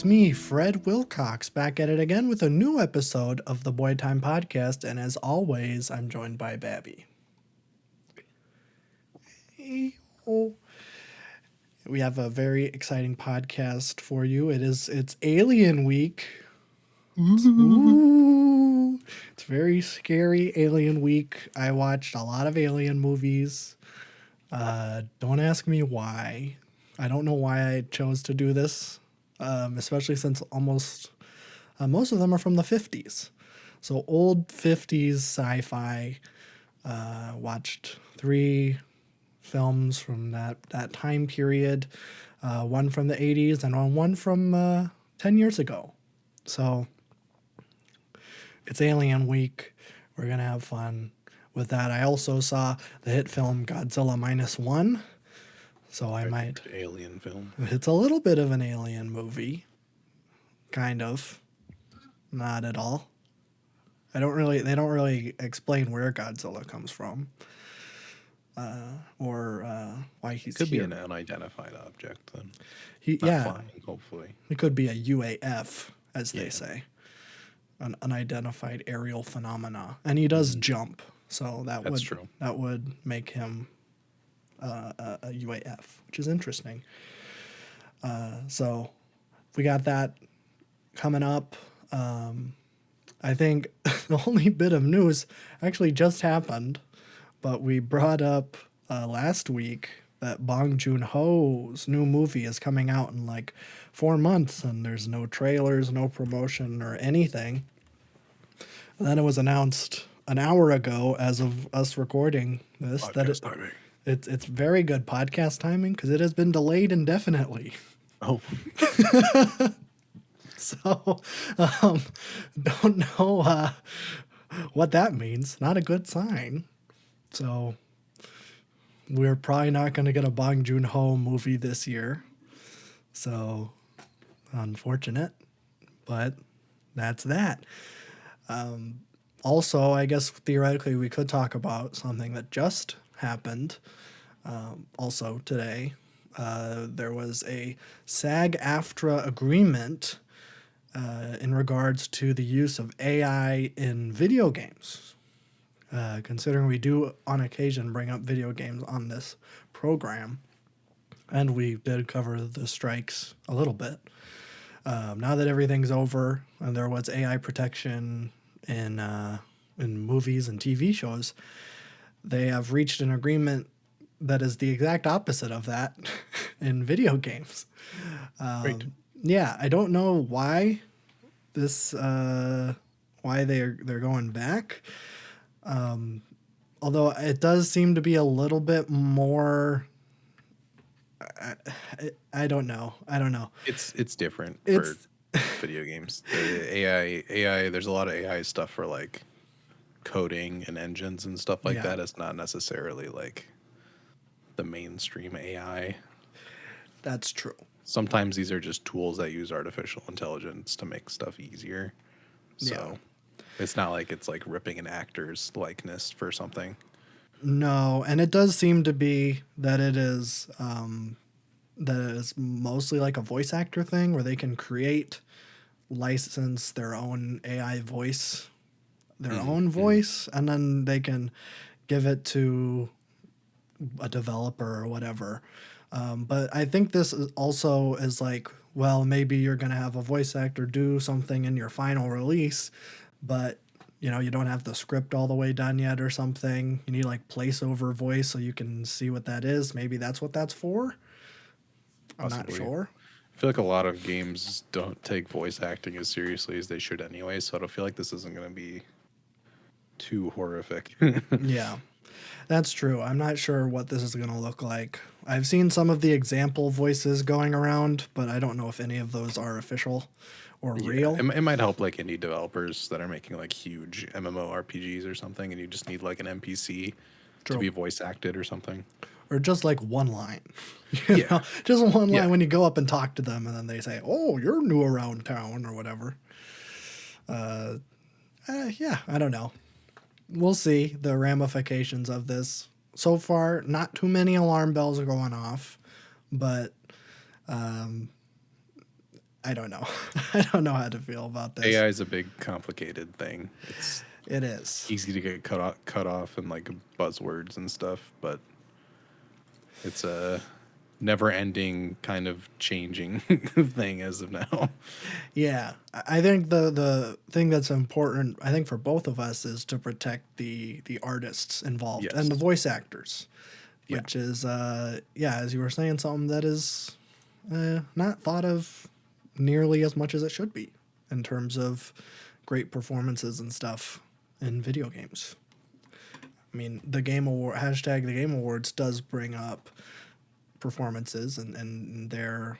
it's me, Fred Wilcox, back at it again with a new episode of the Boy Time Podcast, and as always, I'm joined by Babby. Hey, oh. We have a very exciting podcast for you. It's Alien Week. Ooh. It's very scary Alien Week. I watched a lot of Alien movies. Don't ask me why. I don't know why I chose to do this, especially since most of them are from the 50s. So old 50s sci-fi. Watched 3 films from that time period, one from the 80s and one from 10 years ago. So it's Alien Week. We're going to have fun with that. I also saw the hit film Godzilla -1. So I might. Alien film. It's a little bit of an alien movie. Kind of. Not at all. They don't really explain where Godzilla comes from. Or why he's Could here. be an unidentified object then. Flying, hopefully. It could be a UAF, as they say. An unidentified aerial phenomena. And he does jump. So That's true. That would make him a UAF, which is interesting. So we got that coming up. I think the only bit of news actually just happened, but we brought up last week that Bong Joon-ho's new movie is coming out in like 4 months, and there's no trailers, no promotion or anything. And then it was announced an hour ago, as of us recording this, Podcast timing. It's very good podcast timing because it has been delayed indefinitely. Oh. So, don't know what that means. Not a good sign. So, we're probably not going to get a Bong Joon-ho movie this year. So, unfortunate. But that's that. Also, I guess theoretically we could talk about something that just happened. Also today, there was a SAG-AFTRA agreement in regards to the use of AI in video games. Considering we do on occasion bring up video games on this program, and we did cover the strikes a little bit. Now that everything's over and there was AI protection in movies and TV shows, they have reached an agreement that is the exact opposite of that in video games. Great. Yeah, I don't know why why they're going back. Although it does seem to be a little bit more. I don't know. It's different for video games. The AI. There's a lot of AI stuff for like coding and engines and stuff like that. It's not necessarily like the mainstream AI. That's true. Sometimes these are just tools that use artificial intelligence to make stuff easier. So it's not like it's like ripping an actor's likeness for something. No, and it does seem to be that it is mostly like a voice actor thing where they can license their own AI voice, and then they can give it to a developer or whatever. But I think this also is like, well, maybe you're going to have a voice actor do something in your final release, but you don't have the script all the way done yet or something. You need like placeover voice so you can see what that is. Maybe that's what that's for. I'm not sure. I feel like a lot of games don't take voice acting as seriously as they should anyway, so I don't feel like this isn't going to be too horrific. Yeah, that's true. I'm not sure what this is going to look like. I've seen some of the example voices going around, but I don't know if any of those are official or real. It might help like indie developers that are making like huge MMORPGs or something, and you just need like an NPC to be voice acted or something. Or just like one line. You know? Just one line when you go up and talk to them, and then they say, "Oh, you're new around town," or whatever. Yeah, I don't know. We'll see the ramifications of this. So far, not too many alarm bells are going off, but I don't know. I don't know how to feel about this. AI is a big, complicated thing. It's It is. easy to get cut off in like buzzwords and stuff, but it's a never ending kind of changing thing as of now. Yeah, I think the thing that's important, I think for both of us, is to protect the artists involved and the Yes. voice actors, Yeah. which is yeah, as you were saying, something that is not thought of nearly as much as it should be in terms of great performances and stuff in video games. I mean, the Game Award hashtag the Game Awards does bring up performances and their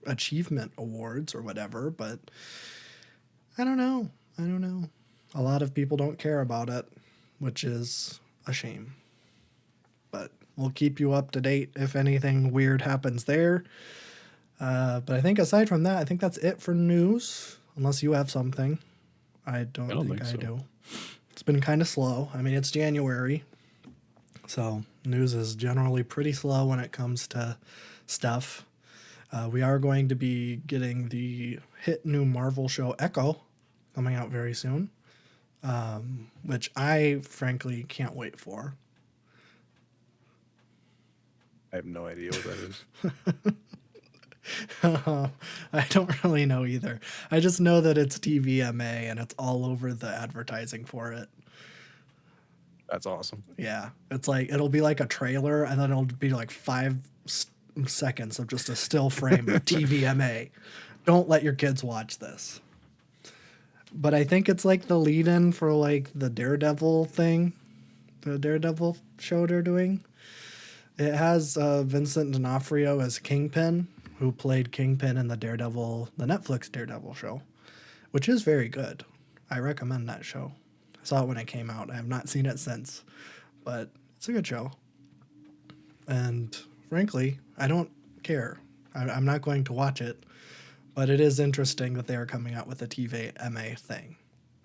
achievement awards or whatever, but I don't know. I don't know. A lot of people don't care about it, which is a shame. But we'll keep you up to date if anything weird happens there. But I think aside from that, I think that's it for news. Unless you have something, I I don't don't think think I so. do. It's been kind of slow. I mean, it's January, so news is generally pretty slow when it comes to stuff. We are going to be getting the hit new Marvel show Echo coming out very soon, which I frankly can't wait for. I have no idea what that is. I don't really know either. I just know that it's TVMA and it's all over the advertising for it. That's awesome. Yeah, it's like it'll be like a trailer, and then it'll be like 5 seconds of just a still frame of TVMA. Don't let your kids watch this. But I think it's like the lead-in for like the Daredevil thing, the Daredevil show they're doing. It has Vincent D'Onofrio as Kingpin, who played Kingpin in the Netflix Daredevil show, which is very good. I recommend that show. I saw it when it came out. I have not seen it since, but it's a good show. And frankly, I don't care. I'm not going to watch it, but it is interesting that they are coming out with a TV MA thing.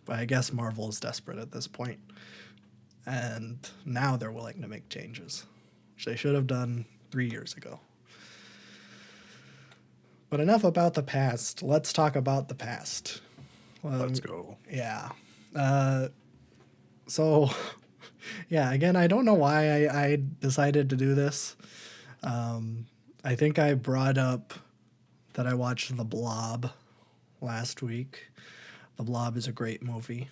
But I guess Marvel is desperate at this point, and now they're willing to make changes, which they should have done 3 years ago. But enough about the past. Let's talk about the past. Let's go. Yeah. So, yeah, again, I don't know why I decided to do this. I think I brought up that I watched The Blob last week. The Blob is a great movie.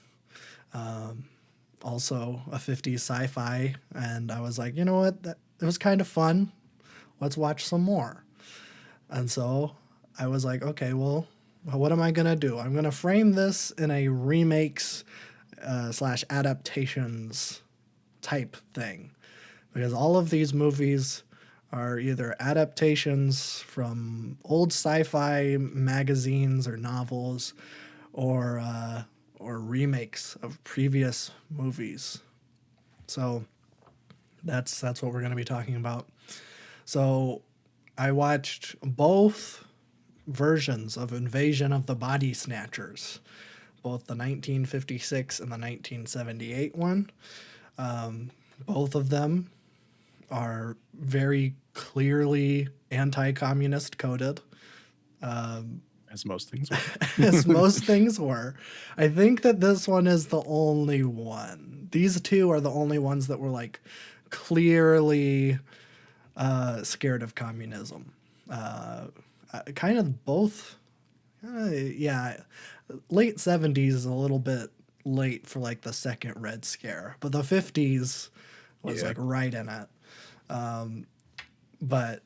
Also, a 50s sci fi. And I was like, you know what? It was kind of fun. Let's watch some more. And so I was like, okay, well, what am I going to do? I'm going to frame this in a remakes slash adaptations type thing. Because all of these movies are either adaptations from old sci-fi magazines or novels, or remakes of previous movies. So that's what we're going to be talking about. So I watched both versions of Invasion of the Body Snatchers, both the 1956 and the 1978 one. Both of them are very clearly anti-communist coded, As most things were. as most things were. I think that this one is the only one. These two are the only ones that were like clearly scared of communism. Kind of both. Yeah, late 70s is a little bit late for like the second Red Scare, but the 50s was Yeah. like right in it. But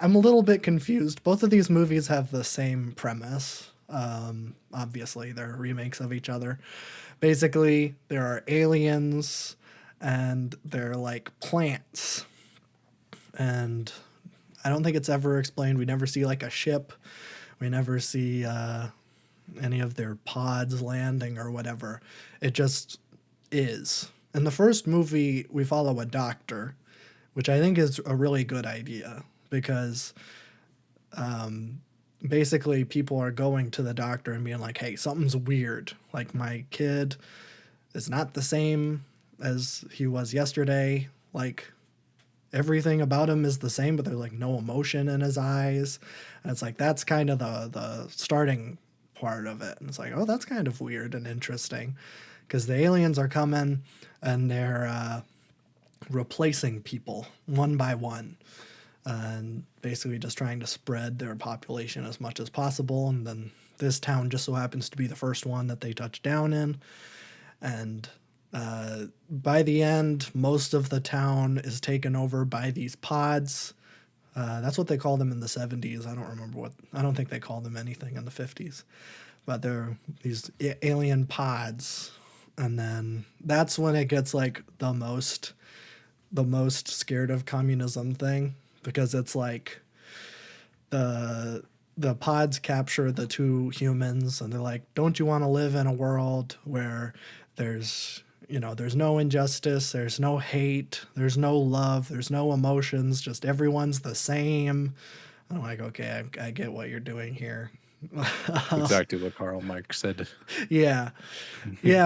I'm a little bit confused. Both of these movies have the same premise. Obviously, they're remakes of each other. Basically, there are aliens and they're like plants. And I don't think it's ever explained. We never see like a ship. We never see any of their pods landing or whatever. It just is. In the first movie, we follow a doctor, which I think is a really good idea because basically people are going to the doctor and being like, hey, something's weird. Like, my kid is not the same as he was yesterday. Like, everything about him is the same, but there's like no emotion in his eyes. And it's like that's kind of the starting part of it. And it's like, oh, that's kind of weird and interesting, because the aliens are coming and they're replacing people one by one, and basically just trying to spread their population as much as possible. And then this town just so happens to be the first one that they touch down in. And by the end, most of the town is taken over by these pods. That's what they call them in the 70s. I don't think they called them anything in the 50s. But they're these alien pods. And then that's when it gets like the most scared of communism thing, because it's like the pods capture the two humans and they're like, don't you want to live in a world where there's there's no injustice, there's no hate, there's no love, there's no emotions, just everyone's the same. I'm like, okay, I get what you're doing here. Exactly what Karl Marx said. Yeah,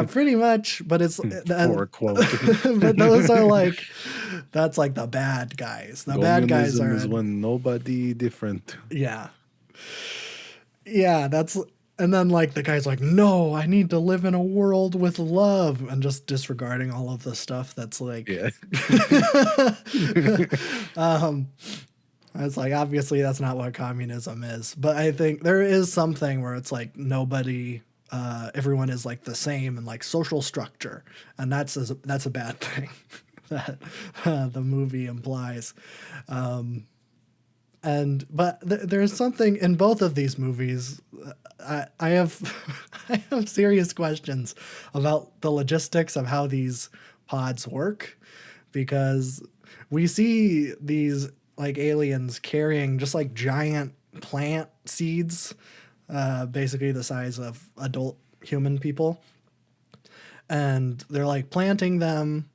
pretty much. But it's For a quote. but those are like, that's like the bad guys. The bad guys are is when nobody different. Yeah. That's, and then like the guy's like, no, I need to live in a world with love, and just disregarding all of the stuff that's like, yeah. It's like, obviously that's not what communism is, but I think there is something where it's like nobody, everyone is like the same in like social structure, and that's a bad thing that the movie implies. But there's something in both of these movies. I have I have serious questions about the logistics of how these pods work, because we see these like aliens carrying just like giant plant seeds, basically the size of adult human people, and they're like planting them,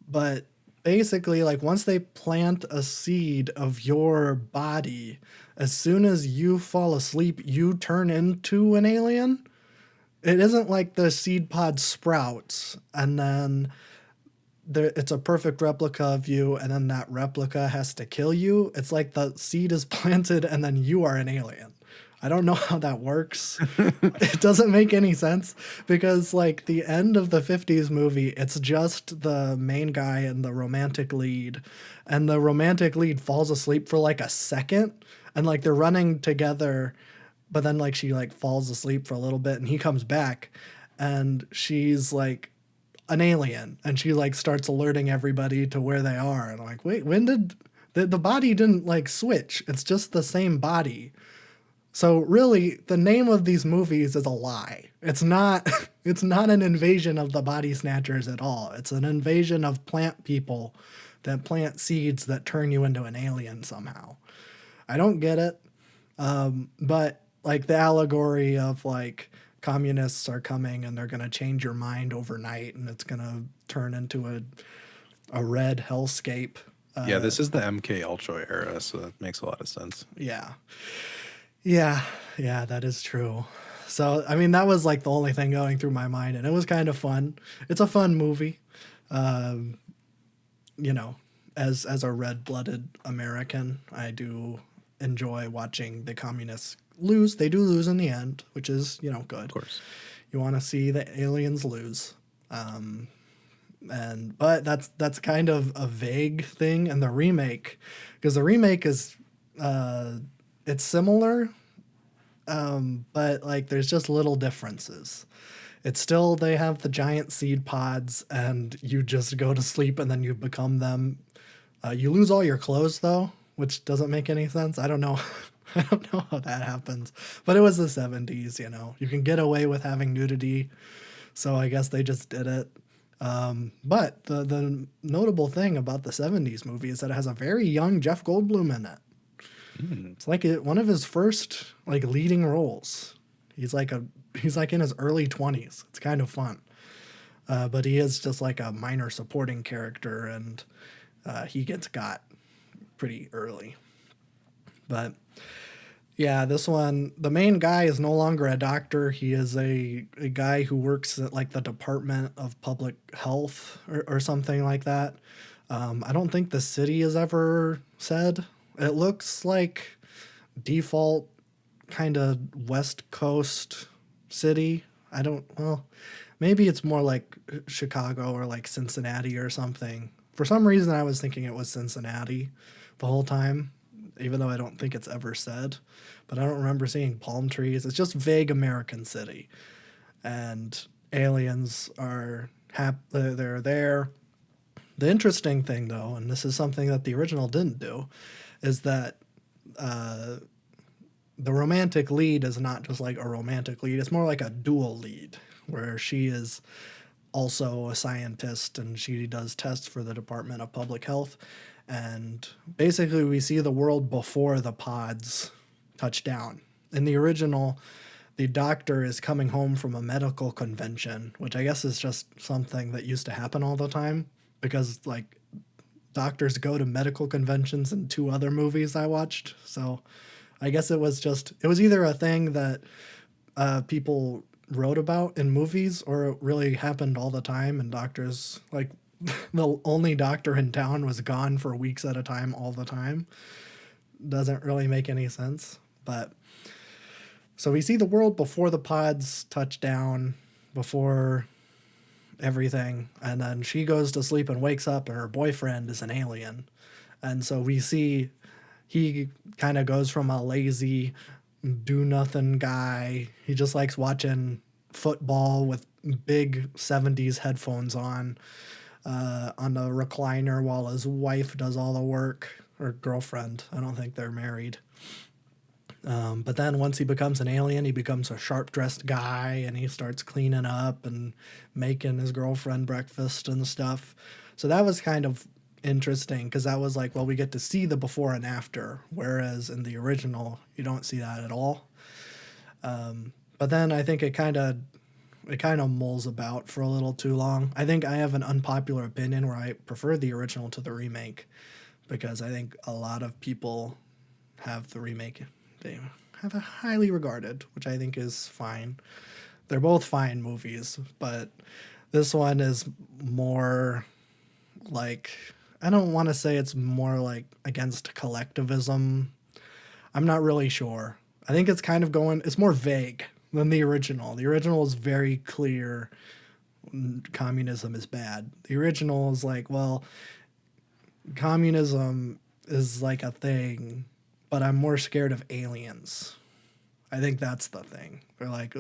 but basically like once they plant a seed of your body, as soon as you fall asleep you turn into an alien. It isn't like the seed pod sprouts and then it's a perfect replica of you, and then that replica has to kill you. It's like the seed is planted and then you are an alien. I don't know how that works. It doesn't make any sense, because like the end of the 50s movie, it's just the main guy and the romantic lead, and the romantic lead falls asleep for like a second, and like they're running together, but then like she like falls asleep for a little bit and he comes back and she's like an alien, and she like starts alerting everybody to where they are. And I'm like, wait, when did the body didn't like switch? It's just the same body. So really, the name of these movies is a lie. It's not it's not an invasion of the body snatchers at all. It's an invasion of plant people that plant seeds that turn you into an alien somehow. I don't get it. But like the allegory of like communists are coming and they're going to change your mind overnight and it's going to turn into a red hellscape. Yeah, this is the MK Ultra era, so that makes a lot of sense. Yeah, that is true. So, I mean, that was like the only thing going through my mind, and it was kind of fun. It's a fun movie. You know, as a red-blooded American, I do enjoy watching the communists lose. They do lose in the end, which is, good. Of course. You want to see the aliens lose. But that's kind of a vague thing in the remake, because the remake is it's similar, but like there's just little differences. It's still, they have the giant seed pods and you just go to sleep and then you become them. You lose all your clothes though, which doesn't make any sense. I don't know. I don't know how that happens, but it was the 70s, you can get away with having nudity. So I guess they just did it. But the notable thing about the 70s movie is that it has a very young Jeff Goldblum in it. It's like one of his first like leading roles. He's like in his early 20s. It's kind of fun. But he is just like a minor supporting character, and he gets got pretty early. But yeah, this one, the main guy is no longer a doctor. He is a guy who works at like the Department of Public Health or something like that. I don't think the city is ever said. It looks like default kind of West Coast city. I don't, well, maybe it's more like Chicago or like Cincinnati or something. For some reason, I was thinking it was Cincinnati the whole time, even though I don't think it's ever said. But I don't remember seeing palm trees. It's just vague American city. And aliens are they're there. The interesting thing, though, and this is something that the original didn't do, is that the romantic lead is not just like a romantic lead, it's more like a dual lead, where she is also a scientist and she does tests for the Department of Public Health. And basically, we see the world before the pods touch down. In the original, the doctor is coming home from a medical convention, which I guess is just something that used to happen all the time because, like, doctors go to medical conventions in two other movies I watched. So I guess it was either a thing that people wrote about in movies or it really happened all the time. And doctors, like, the only doctor in town was gone for weeks at a time all the time. Doesn't really make any sense. But so we see the world before the pods touch down, before everything, and then she goes to sleep and wakes up and her boyfriend is an alien. And so we see he kind of goes from a lazy do nothing guy. He just likes watching football with big 70s headphones on the recliner while his wife does all the work, or girlfriend. I don't think they're married. But then once he becomes an alien, he becomes a sharp dressed guy and he starts cleaning up and making his girlfriend breakfast and stuff. So that was kind of interesting because that was like, well, we get to see the before and after, whereas in the original, you don't see that at all. But then I think it kind of mulls about for a little too long. I think I have an unpopular opinion where I prefer the original to the remake because I think a lot of people have the remake. They have a highly regarded, which I think is fine. They're both fine movies, but this one is more like, I don't want to say it's more like against collectivism. I'm not really sure. I think it's kind of it's more vague than the original. The original is very clear communism is bad. The original is like, well, communism is like a thing, but I'm more scared of aliens. I think that's the thing. They're like,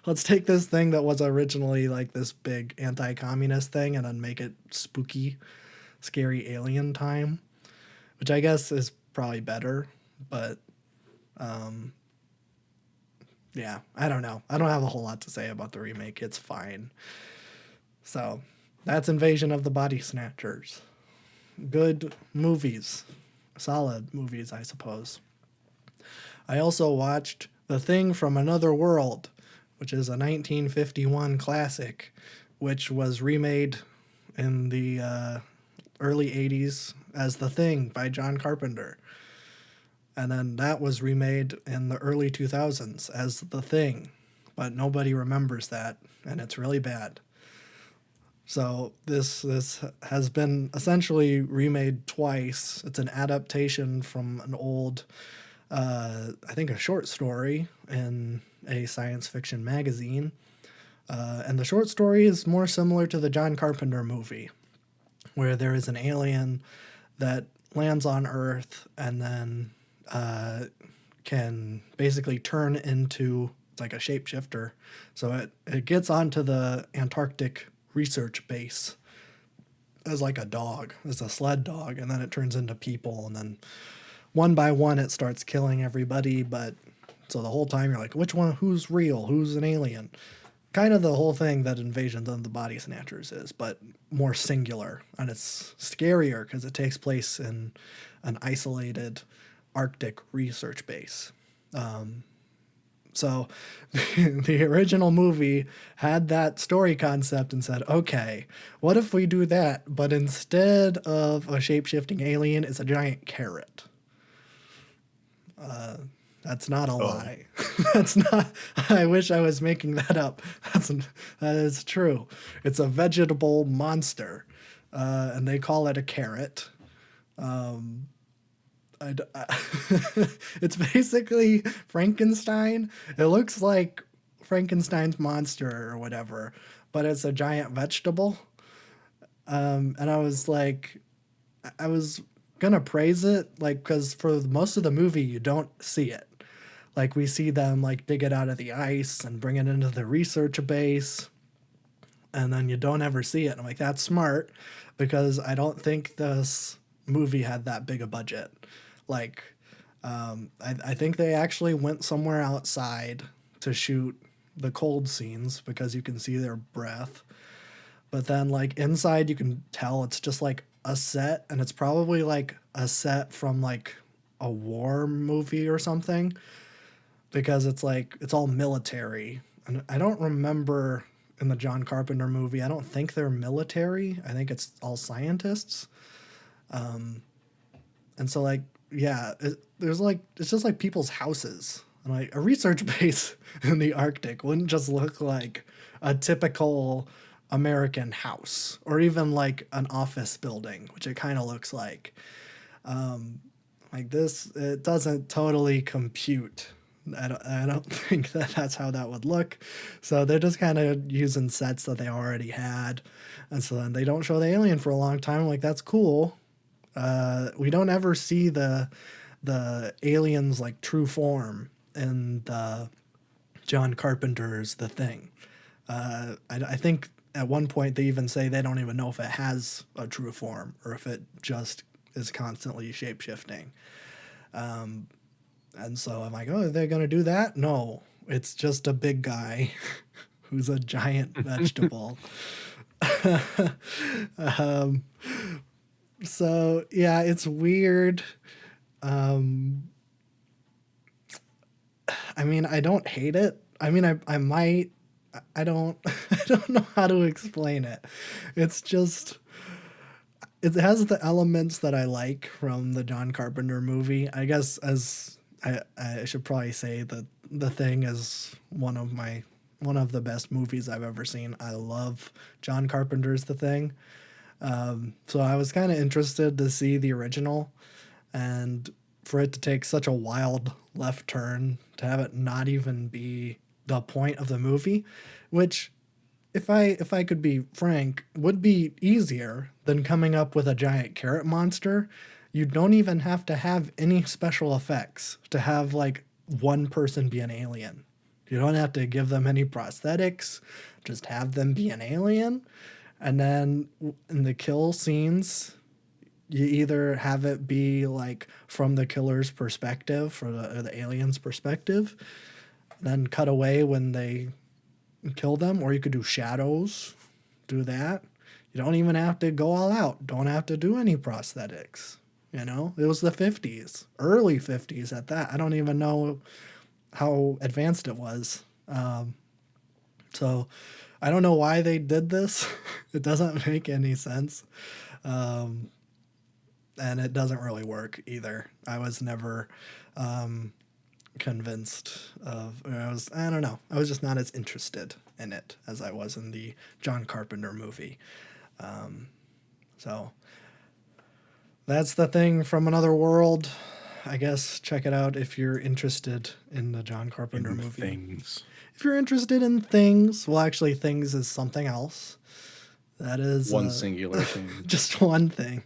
let's take this thing that was originally like this big anti-communist thing and then make it spooky, scary alien time, which I guess is probably better. But yeah, I don't know. I don't have a whole lot to say about the remake. It's fine. So that's Invasion of the Body Snatchers. Good movies. Solid movies, I suppose. I also watched The Thing from Another World, which is a 1951 classic, which was remade in the early 80s as The Thing by John Carpenter. And then that was remade in the early 2000s as The Thing, but nobody remembers that, and it's really bad. So this has been essentially remade twice. It's an adaptation from an old, I think, a short story in a science fiction magazine. And the short story is more similar to the John Carpenter movie, where there is an alien that lands on Earth and then can basically turn into, it's like a shapeshifter. So it gets onto the Antarctic research base as like a dog, as a sled dog, and then it turns into people, and then one by one it starts killing everybody. But so the whole time you're like, which one, who's real, who's an alien? Kind of the whole thing that Invasion of the Body Snatchers is, but more singular, and it's scarier because it takes place in an isolated Arctic research base. So the original movie had that story concept and said, okay, what if we do that, but instead of a shape-shifting alien, it's a giant carrot? That's not a lie. That's not, I wish I was making that up. That is true. It's a vegetable monster and they call it a carrot. It's basically Frankenstein. It looks like Frankenstein's monster or whatever, but it's a giant vegetable. And I was like, I was gonna praise it, like, because for most of the movie you don't see it. Like we see them like dig it out of the ice and bring it into the research base, and then you don't ever see it. And I'm like, that's smart, because I don't think this movie had that big a budget. Like, I think they actually went somewhere outside to shoot the cold scenes because you can see their breath. But then, like, inside, you can tell it's just like a set, and it's probably like a set from like a war movie or something, because it's like it's all military. And I don't remember in the John Carpenter movie, I don't think they're military. I think it's all scientists. And so, like, yeah, there's like, it's just like people's houses. And like a research base in the Arctic wouldn't just look like a typical American house or even like an office building, which it kind of looks like. Like this, it doesn't totally compute. I don't think that that's how that would look. So they're just kind of using sets that they already had. And so then they don't show the alien for a long time. Like, that's cool. We don't ever see the aliens like true form in the John Carpenter's The Thing. I think at one point they even say they don't even know if it has a true form or if it just is constantly shape shifting. And so I'm like, oh, are they going to do that? No, it's just a big guy who's a giant vegetable. So yeah, it's weird. I mean, I don't hate it. I mean, I might. I don't. I don't know how to explain it. It's just. It has the elements that I like from the John Carpenter movie. I guess as I should probably say that The Thing is one of the best movies I've ever seen. I love John Carpenter's The Thing. So I was kind of interested to see the original, and for it to take such a wild left turn, to have it not even be the point of the movie, which, if I could be frank, would be easier than coming up with a giant carrot monster. You don't even have to have any special effects to have like one person be an alien. You don't have to give them any prosthetics, just have them be an alien. And then in the kill scenes, you either have it be like from the killer's perspective or the alien's perspective, then cut away when they kill them, or you could do shadows, do that. You don't even have to go all out. Don't have to do any prosthetics. You know, it was the 50s, early 50s at that. I don't even know how advanced it was. So I don't know why they did this. It doesn't make any sense. And it doesn't really work either. I was never convinced of, I don't know. I was just not as interested in it as I was in the John Carpenter movie. So that's The Thing from Another World. I guess check it out if you're interested in the John Carpenter movie. Things. If you're interested in Things, well, actually, Things is something else. That is one singular thing. Just one thing.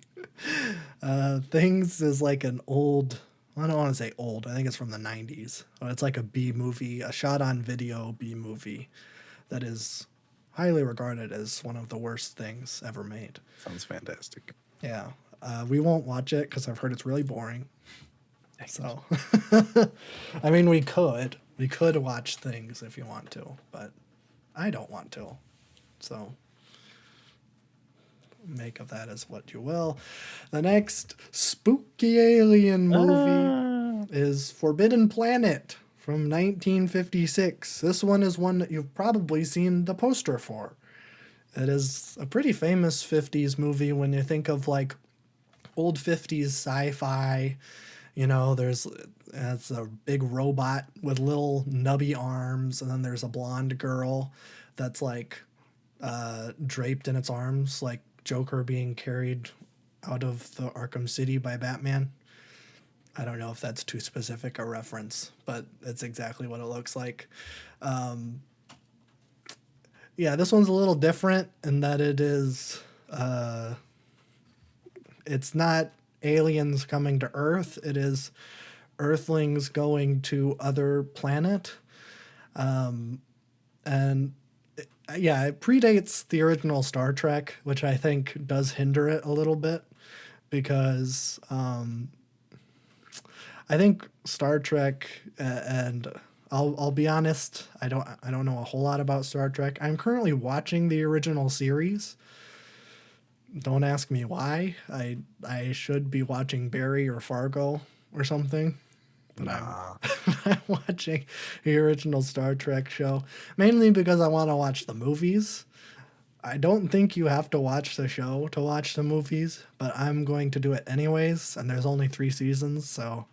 Things is like an old, I don't want to say old, I think it's from the 90s. It's like a B movie, a shot on video B movie that is highly regarded as one of the worst things ever made. Sounds fantastic. Yeah. We won't watch it because I've heard it's really boring. So, I mean, we could watch Things if you want to, but I don't want to. So, make of that as what you will. The next spooky alien movie is Forbidden Planet from 1956. This one is one that you've probably seen the poster for. It is a pretty famous 50s movie when you think of like old 50s sci-fi. You know, it's a big robot with little nubby arms, and then there's a blonde girl that's like draped in its arms like Joker being carried out of the Arkham City by Batman. I don't know if that's too specific a reference, but it's exactly what it looks like. Yeah, this one's a little different in that it's not aliens coming to Earth. It is Earthlings going to other planet. And yeah, it predates the original Star Trek, which I think does hinder it a little bit because I think Star Trek and I'll be honest, I don't know a whole lot about Star Trek. I'm currently watching the original series. Don't ask me why. I should be watching Barry or Fargo or something. But Nah. I'm watching the original Star Trek show mainly because I want to watch the movies. I don't think you have to watch the show to watch the movies, but I'm going to do it anyways. And there's only 3 seasons, so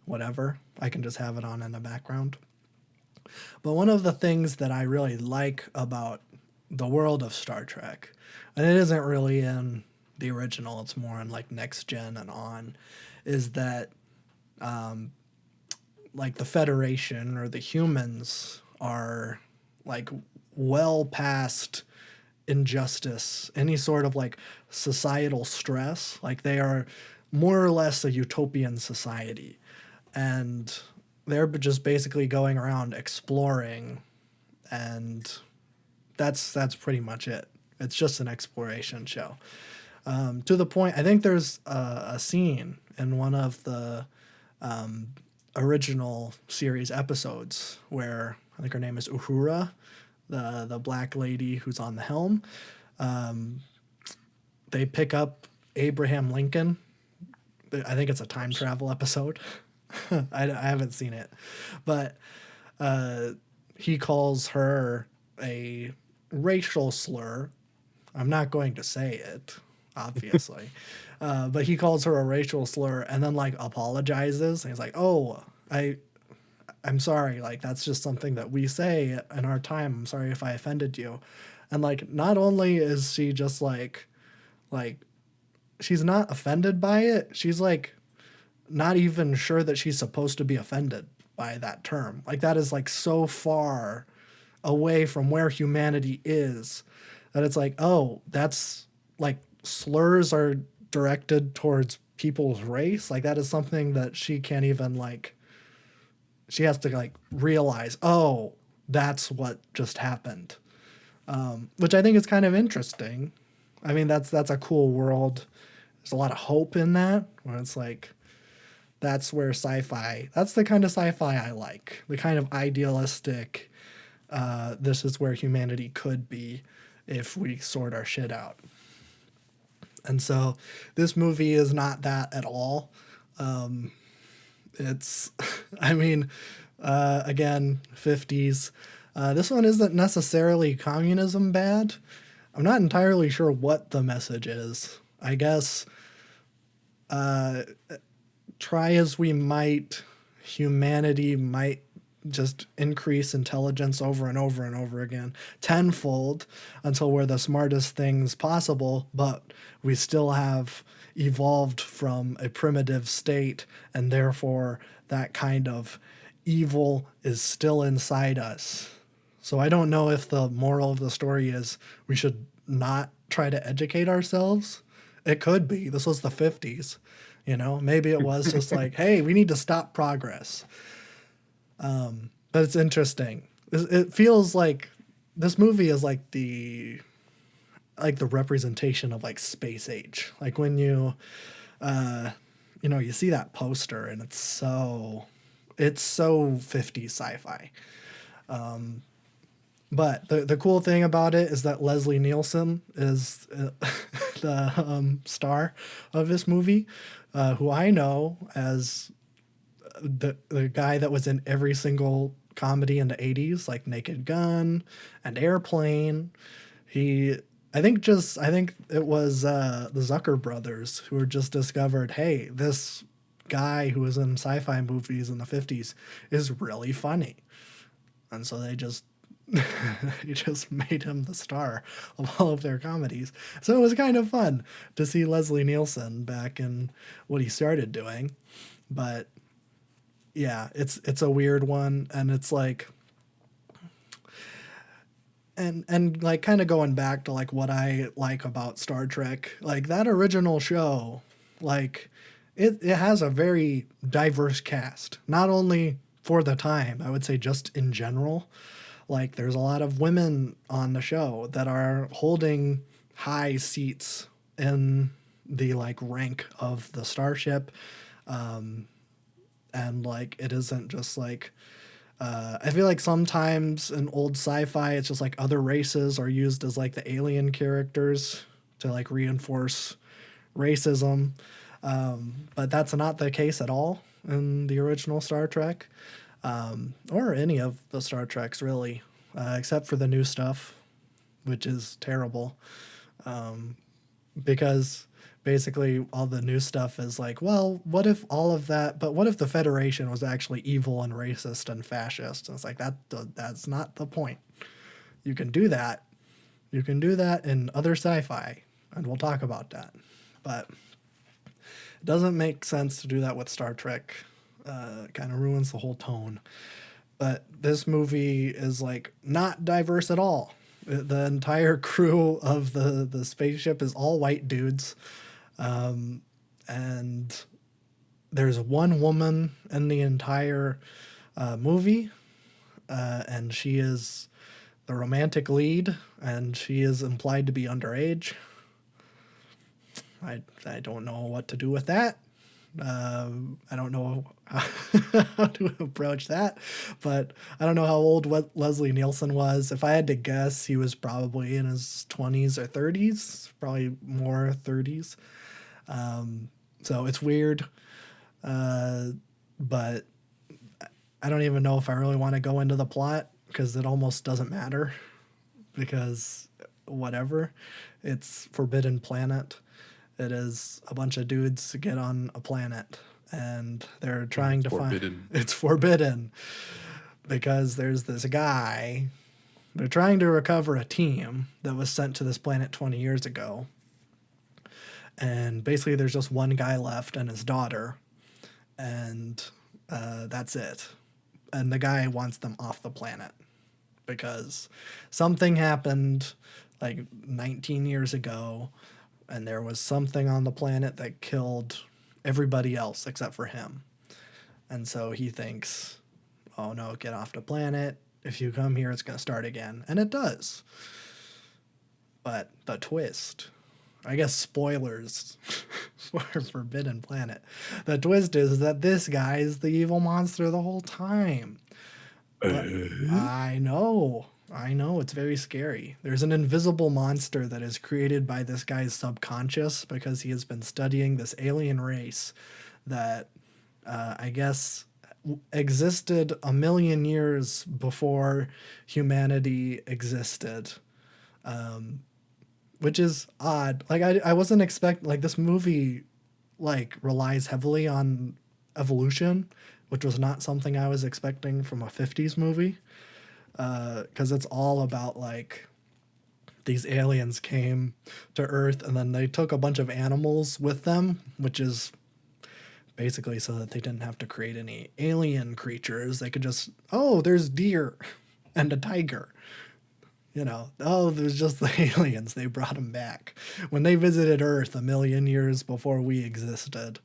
whatever. I can just have it on in the background. But one of the things that I really like about the world of Star Trek, and it isn't really in the original, it's more in like next gen and on, is that like the Federation or the humans are like well past injustice, any sort of like societal stress. Like they are more or less a utopian society. And they're just basically going around exploring, and that's pretty much it. It's just an exploration show. To the point, I think there's a scene in one of the original series episodes where I think her name is Uhura, the black lady who's on the helm. They pick up Abraham Lincoln. I think it's a time travel episode. I haven't seen it, but he calls her a racial slur. I'm not going to say it, obviously, but he calls her a racial slur and then like apologizes. And he's like, "Oh, I'm sorry. Like that's just something that we say in our time. I'm sorry if I offended you." And like, not only is she just like she's not offended by it, she's like not even sure that she's supposed to be offended by that term. Like that is like so far away from where humanity is that it's like, oh, that's like slurs are directed towards people's race. Like that is something that she can't even like, she has to like realize, oh, that's what just happened. Which I think is kind of interesting. I mean, that's a cool world. There's a lot of hope in that where it's like, that's where sci-fi, that's the kind of sci-fi I like, the kind of idealistic, this is where humanity could be if we sort our shit out. And so this movie is not that at all. It's I mean, again, 50s. This one isn't necessarily communism bad. I'm not entirely sure what the message is. I guess try as we might, humanity might just increase intelligence over and over and over again, tenfold, until we're the smartest things possible, but we still have evolved from a primitive state, and therefore that kind of evil is still inside us. So I don't know if the moral of the story is we should not try to educate ourselves. It could be. This was the 50s. You know, maybe it was just like, hey, we need to stop progress. But it's interesting. It feels like this movie is like the representation of like space age. Like when you you see that poster and it's so 50s sci-fi. But the cool thing about it is that Leslie Nielsen is the star of this movie, who I know as the guy that was in every single comedy in the 80s, like Naked Gun and Airplane. I think it was the Zucker brothers who were just discovered, hey, this guy who was in sci-fi movies in the 50s is really funny. And so they just He just made him the star of all of their comedies. So it was kind of fun to see Leslie Nielsen back in what he started doing. But yeah, it's a weird one, and it's like, and like kind of going back to like what I like about Star Trek, like that original show, like it has a very diverse cast, not only for the time, I would say just in general. Like there's a lot of women on the show that are holding high seats in the like rank of the starship. And like it isn't just like I feel like sometimes in old sci-fi it's just like other races are used as like the alien characters to like reinforce racism. But that's not the case at all in the original Star Trek, or any of the Star Treks really, except for the new stuff, which is terrible because basically all the new stuff is like, well, what if all of that? But what if the Federation was actually evil and racist and fascist? And it's like that's not the point. You can do that. You can do that in other sci-fi, and we'll talk about that. But it doesn't make sense to do that with Star Trek. Kind of ruins the whole tone. But this movie is like not diverse at all. The entire crew of the spaceship is all white dudes, and there's one woman in the entire movie, and she is the romantic lead, and she is implied to be underage. I don't know what to do with that. I don't know how to approach that, but I don't know how old Leslie Nielsen was. If I had to guess, he was probably in his 20s or 30s, probably more 30s. So it's weird, but I don't even know if I really want to go into the plot because it almost doesn't matter because whatever. It's Forbidden Planet. It is a bunch of dudes get on a planet and they're trying to forbidden. find it's forbidden because there's this guy. They're trying to recover a team that was sent to this planet 20 years ago. And basically there's just one guy left and his daughter, and that's it. And the guy wants them off the planet because something happened like 19 years ago, and there was something on the planet that killed everybody else except for him. And so he thinks, oh no, get off the planet. If you come here, it's going to start again. And it does. But the twist, I guess spoilers for Forbidden Planet. The twist is that this guy is the evil monster the whole time. But I know, it's very scary. There's an invisible monster that is created by this guy's subconscious because he has been studying this alien race that I guess existed a million years before humanity existed, which is odd. Like I wasn't expect like this movie like relies heavily on evolution, which was not something I was expecting from a 50s movie, because it's all about like these aliens came to Earth and then they took a bunch of animals with them, which is basically so that they didn't have to create any alien creatures. They could just, oh, there's deer and a tiger. You know, oh, there's just the aliens. They brought them back. When they visited Earth a million years before we existed,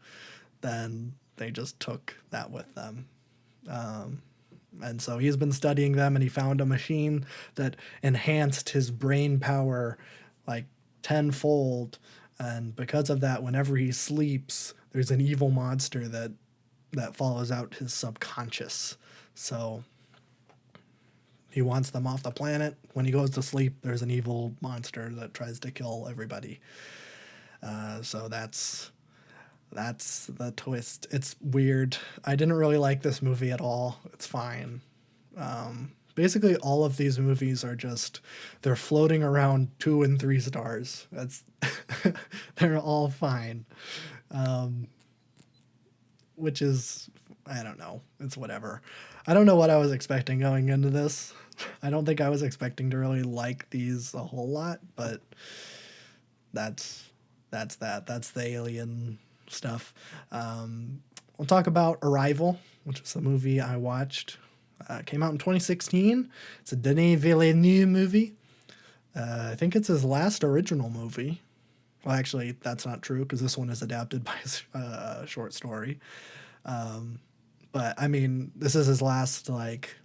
then they just took that with them. And so he's been studying them, and he found a machine that enhanced his brain power like tenfold. And because of that, whenever he sleeps, there's an evil monster that follows out his subconscious. So he wants them off the planet. When he goes to sleep, there's an evil monster that tries to kill everybody. So that's the twist. It's weird. I didn't really like this movie at all. It's fine. Basically, all of these movies are just, they're floating around 2 and 3 stars. That's they're all fine, which is I don't know. It's whatever. I don't know what I was expecting going into this. I don't think I was expecting to really like these a whole lot, but that's that. That's the alien stuff. We'll talk about Arrival, which is the movie I watched. It came out in 2016. It's a Denis Villeneuve movie. I think it's his last original movie. Well, actually, that's not true because this one is adapted by a short story. But I mean, this is his last, like,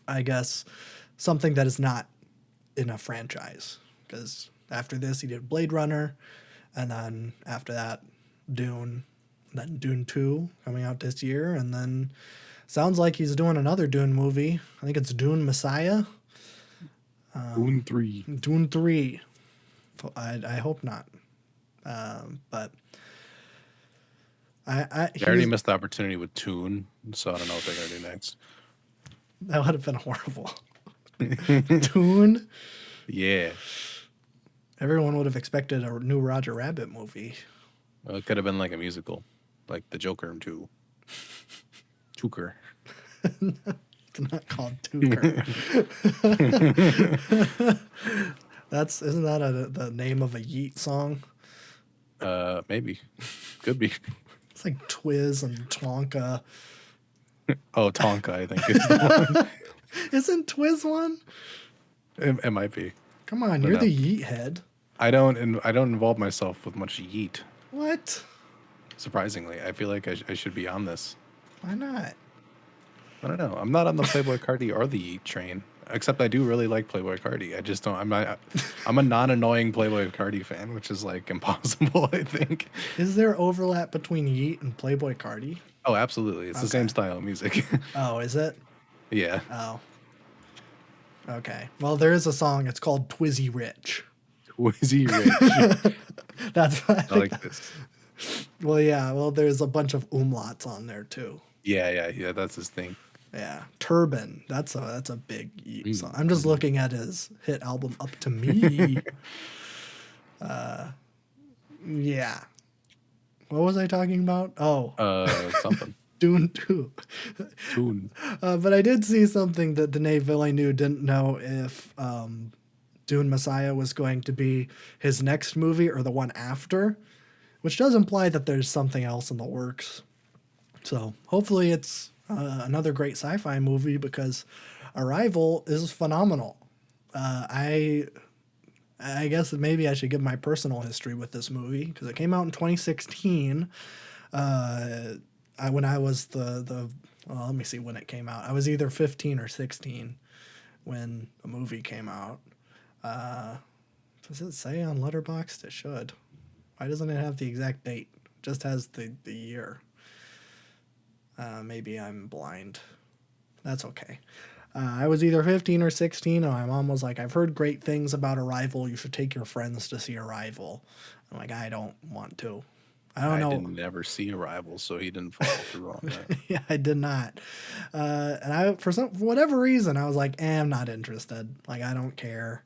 I guess, something that is not in a franchise. Because after this, he did Blade Runner, and then after that, Dune, then Dune 2 coming out this year, and then sounds like he's doing another Dune movie. I think it's Dune Messiah. Dune 3. Dune 3. I hope not. But They already missed the opportunity with Tune, so I don't know what they're going to do next. That would have been horrible. Dune? Yeah. Everyone would have expected a new Roger Rabbit movie. Well, it could have been like a musical, like the Joker 2. Joker. It's not called Tuker. Isn't that the name of a Yeet song? Maybe. Could be. It's like Twiz and Tonka. Oh, Tonka, I think is the one. Isn't Twiz one? It might be. Come on, you're the Yeet head. I don't involve myself with much Yeet. What? Surprisingly, I feel like I should be on this. Why not? I don't know. I'm not on the Playboy Cardi or the Yeet train. Except I do really like Playboy Cardi. I just don't. I'm a non-annoying Playboy Cardi fan, which is like impossible. I think. Is there overlap between Yeet and Playboy Cardi? Oh, absolutely. It's the same style of music. Oh, is it? Yeah. Oh. Okay. Well, there is a song. It's called Twizzy Rich. Twizzy Rich. That's what I like this. Well, yeah. Well, there's a bunch of umlauts on there too. Yeah. That's his thing. Yeah, Turban. That's a big Yeet song. I'm just looking at his hit album Up to Me. Yeah. What was I talking about? Oh, Something. Dune 2. Tune. But I did see something that Denis Villeneuve didn't know if Dune Messiah was going to be his next movie or the one after, which does imply that there's something else in the works. So hopefully it's another great sci-fi movie because Arrival is phenomenal. I guess maybe I should give my personal history with this movie because it came out in 2016. When I was well, let me see when it came out. I was either 15 or 16 when the movie came out. Does it say on Letterboxd? It should. Why doesn't it have the exact date? It just has the year. Maybe I'm blind. That's okay. I was either 15 or 16, and my mom was like, I've heard great things about Arrival. You should take your friends to see Arrival. I'm like, I don't want to. I don't know. I didn't ever see Arrival, so he didn't follow through on that. Yeah, I did not. And for whatever reason, I was like, I'm not interested. Like, I don't care.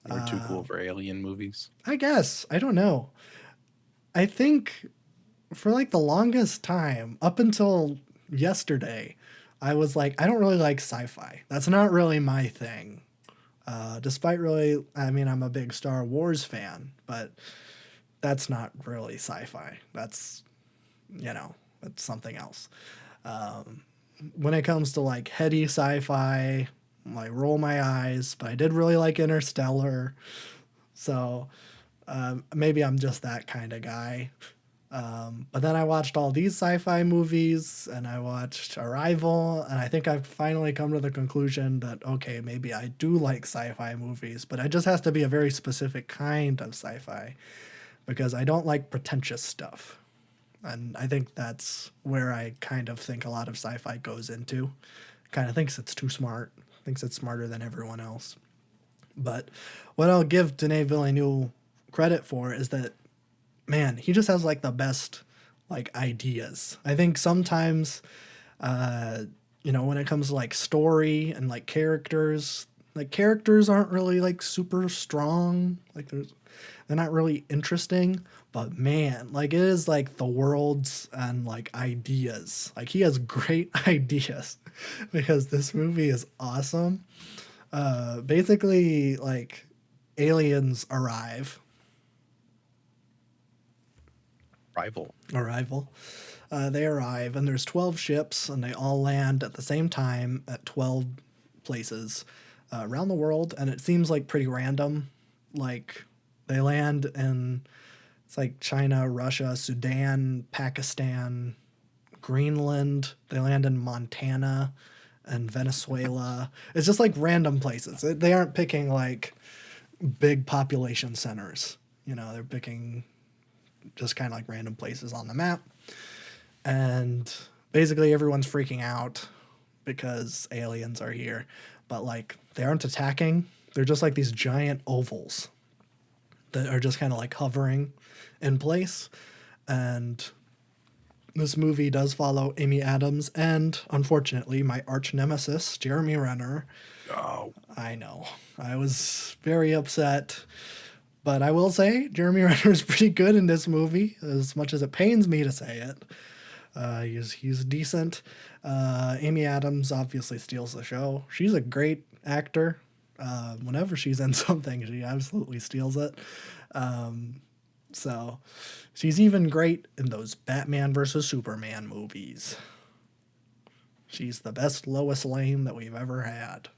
We're too cool for alien movies. I guess. I don't know. I think for like the longest time, up until yesterday, I was like, I don't really like sci-fi. That's not really my thing. Despite really, I mean, I'm a big Star Wars fan, but that's not really sci-fi. That's, that's something else. When it comes to like heady sci-fi, like roll my eyes, but I did really like Interstellar. So maybe I'm just that kind of guy. But then I watched all these sci-fi movies and I watched Arrival, and I think I've finally come to the conclusion that, okay, maybe I do like sci-fi movies, but it just has to be a very specific kind of sci-fi because I don't like pretentious stuff. And I think that's where I kind of think a lot of sci-fi goes into. Kind of thinks it's too smart, thinks it's smarter than everyone else. But what I'll give Denis Villeneuve credit for is that, man, he just has like the best like ideas. I think sometimes, when it comes to like story and like characters aren't really like super strong. Like They're not really interesting, but man, like it is like the worlds and like ideas. Like he has great ideas because this movie is awesome. Basically, like aliens arrive. Rival. Arrival. They arrive, and there's 12 ships, and they all land at the same time at 12 places around the world, and it seems like pretty random. Like they land in it's like China, Russia, Sudan, Pakistan, Greenland. They land in Montana and Venezuela. It's just like random places. They aren't picking like big population centers. You know, they're picking just kind of like random places on the map. And basically everyone's freaking out because aliens are here. But like they aren't attacking. They're just like these giant ovals that are just kind of like hovering in place. And this movie does follow Amy Adams and, unfortunately, my arch nemesis, Jeremy Renner. Oh, I know. I was very upset. But I will say, Jeremy Renner is pretty good in this movie, as much as it pains me to say it. He's decent. Amy Adams obviously steals the show. She's a great actor. Whenever she's in something, she absolutely steals it. So she's even great in those Batman versus Superman movies. She's the best Lois Lane that we've ever had.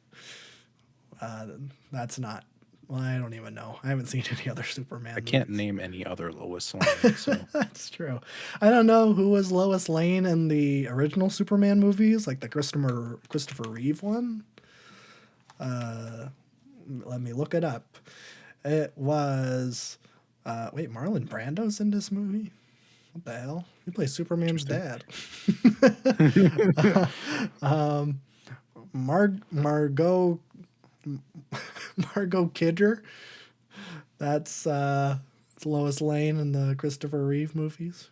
That's not. Well, I don't even know. I haven't seen any other Superman. I can't name any other Lois Lane. So That's true. I don't know who was Lois Lane in the original Superman movies, like the Christopher Reeve one. Let me look it up. It was wait, Marlon Brando's in this movie? What the hell? He plays Superman's dad. Margot Margot Kidder. That's Lois Lane in the Christopher Reeve movies.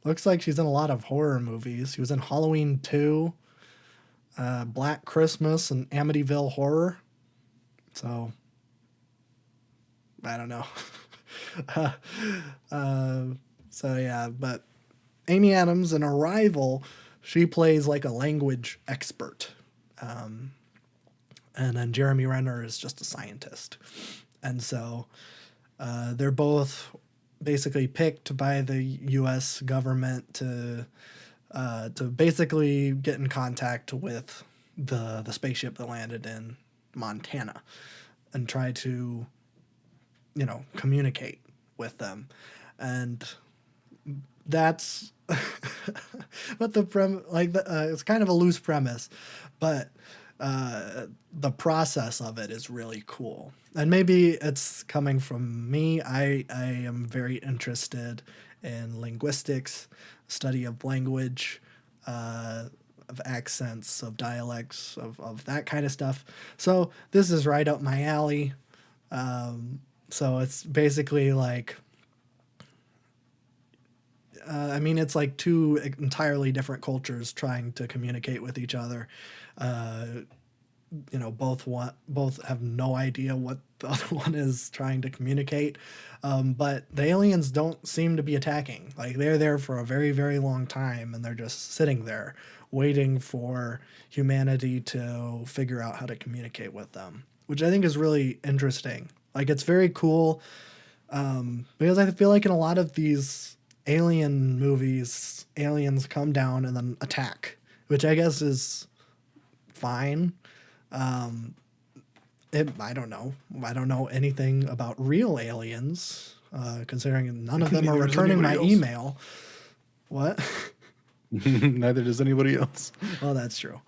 Looks like she's in a lot of horror movies. She was in Halloween 2, Black Christmas, and Amityville Horror. So, I don't know. So yeah, but Amy Adams in Arrival, she plays like a language expert. And then Jeremy Renner is just a scientist. And so they're both basically picked by the U.S. government to basically get in contact with the spaceship that landed in Montana and try to, communicate with them. And that's but it's kind of a loose premise, but the process of it is really cool. And maybe it's coming from me. I am very interested in linguistics, study of language, of accents, of dialects, of that kind of stuff. So this is right up my alley. So it's basically like, it's like two entirely different cultures trying to communicate with each other. Both have no idea what the other one is trying to communicate. But the aliens don't seem to be attacking. Like they're there for a very, very long time, and they're just sitting there waiting for humanity to figure out how to communicate with them, which I think is really interesting. Like it's very cool, because I feel like in a lot of these alien movies, aliens come down and then attack, which I guess is fine. I don't know. I don't know anything about real aliens, considering none of them are Neither does returning my anybody else. email. What? Neither does anybody else. Well, that's true.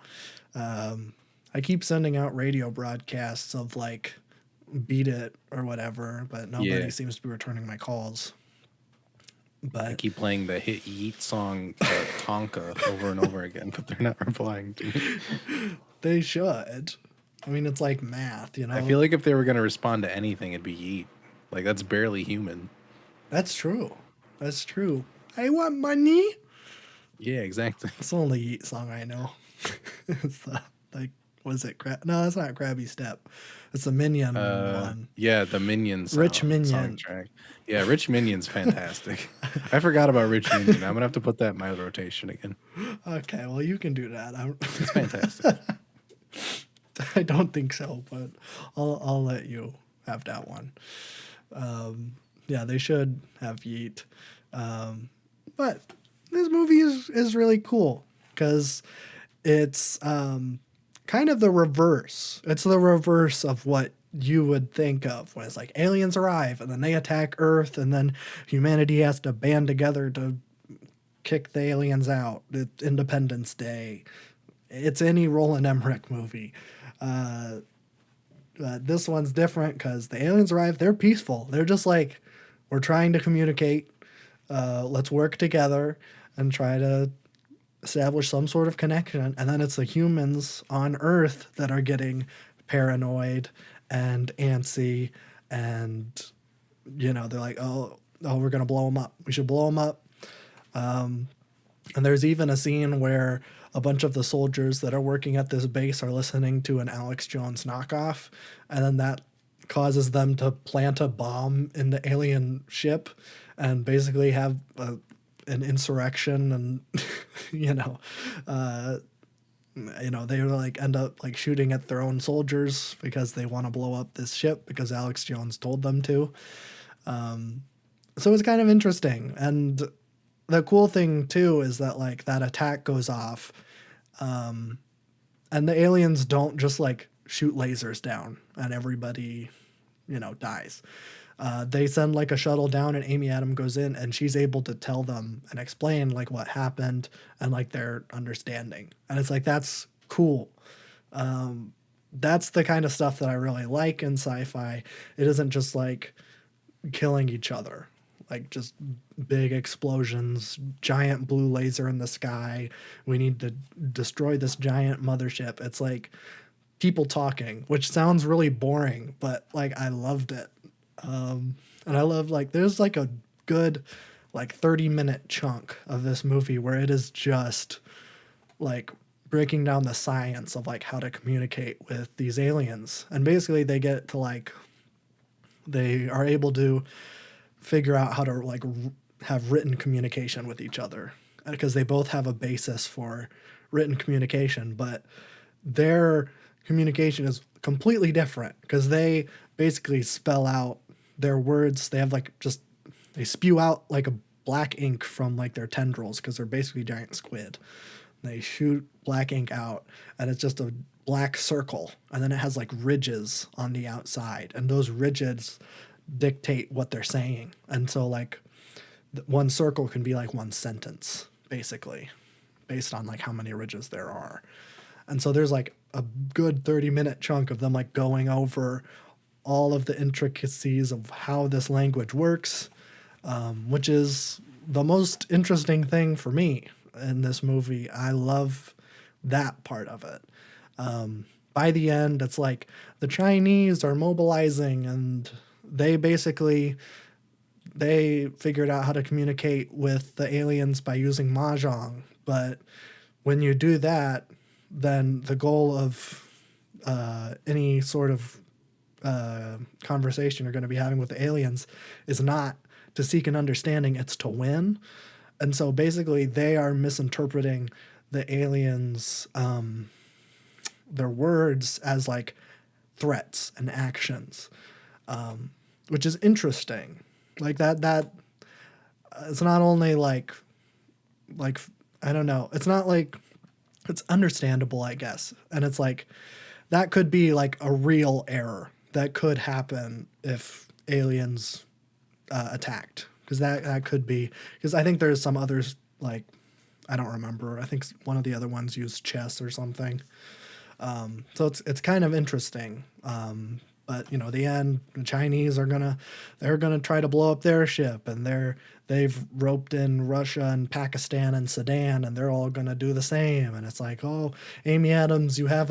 I keep sending out radio broadcasts of like Beat It or whatever, but nobody Yeah. seems to be returning my calls. I But keep playing the hit Yeet song Tonka over and over again, but they're not replying to me. they should. I mean, it's like math, I feel like if they were going to respond to anything, it'd be Yeet. Like, that's barely human. That's true. That's true. I want money. Yeah, exactly. It's the only Yeet song I know. It's like Was it no, that's not Krabby Step. It's the Minion one. Yeah, the Minion Rich Minion. soundtrack. Yeah, Rich Minion's fantastic. I forgot about Rich Minion. I'm gonna have to put that in my rotation again. Okay, well you can do that. It's fantastic. I don't think so, but I'll let you have that one. Yeah, they should have Yeet. But this movie is really cool because it's kind of the reverse. It's the reverse of what you would think of when it's like aliens arrive and then they attack Earth and then humanity has to band together to kick the aliens out. It's Independence Day. It's any Roland Emmerich movie. This one's different because the aliens arrive. They're peaceful. They're just like, we're trying to communicate. Let's work together and try to establish some sort of connection. And then it's the humans on Earth that are getting paranoid and antsy. And, they're like, oh, we're going to blow them up. We should blow them up. And there's even a scene where a bunch of the soldiers that are working at this base are listening to an Alex Jones knockoff, and then that causes them to plant a bomb in the alien ship and basically have an insurrection, and they like end up like shooting at their own soldiers because they want to blow up this ship because Alex Jones told them to. So it's kind of interesting. And the cool thing too is that like that attack goes off, and the aliens don't just like shoot lasers down and everybody, dies. They send like a shuttle down and Amy Adams goes in and she's able to tell them and explain like what happened and like their understanding. And it's like, that's cool. That's the kind of stuff that I really like in sci-fi. It isn't just like killing each other. Like just big explosions, giant blue laser in the sky. We need to destroy this giant mothership. It's like people talking, which sounds really boring, but like I loved it. And I love like there's like a good like 30-minute chunk of this movie where it is just like breaking down the science of like how to communicate with these aliens. And basically they get to like they are able to figure out how to like have written communication with each other because they both have a basis for written communication, but their communication is completely different because they basically spell out their words. They have like just they spew out like a black ink from like their tendrils because they're basically giant squid. They shoot black ink out and it's just a black circle, and then it has like ridges on the outside, and those ridges dictate what they're saying. And so like one circle can be like one sentence basically based on like how many ridges there are. And so there's like a good 30-minute chunk of them like going over all of the intricacies of how this language works, which is the most interesting thing for me in this movie. I love that part of it. By the end, it's like the Chinese are mobilizing and they figured out how to communicate with the aliens by using mahjong. But when you do that, then the goal of any sort of conversation you're going to be having with the aliens is not to seek an understanding, it's to win. And so basically they are misinterpreting the aliens, their words as like threats and actions. Which is interesting. Like that it's not only like I don't know. It's not like it's understandable, I guess. And it's like that could be like a real error that could happen if aliens attacked, because that could be, because I think there's some others like I don't remember. I think one of the other ones used chess or something. So it's kind of interesting. But the end, the Chinese they're gonna try to blow up their ship, and they've roped in Russia and Pakistan and Sudan, and they're all gonna do the same. And it's like, oh, Amy Adams, we have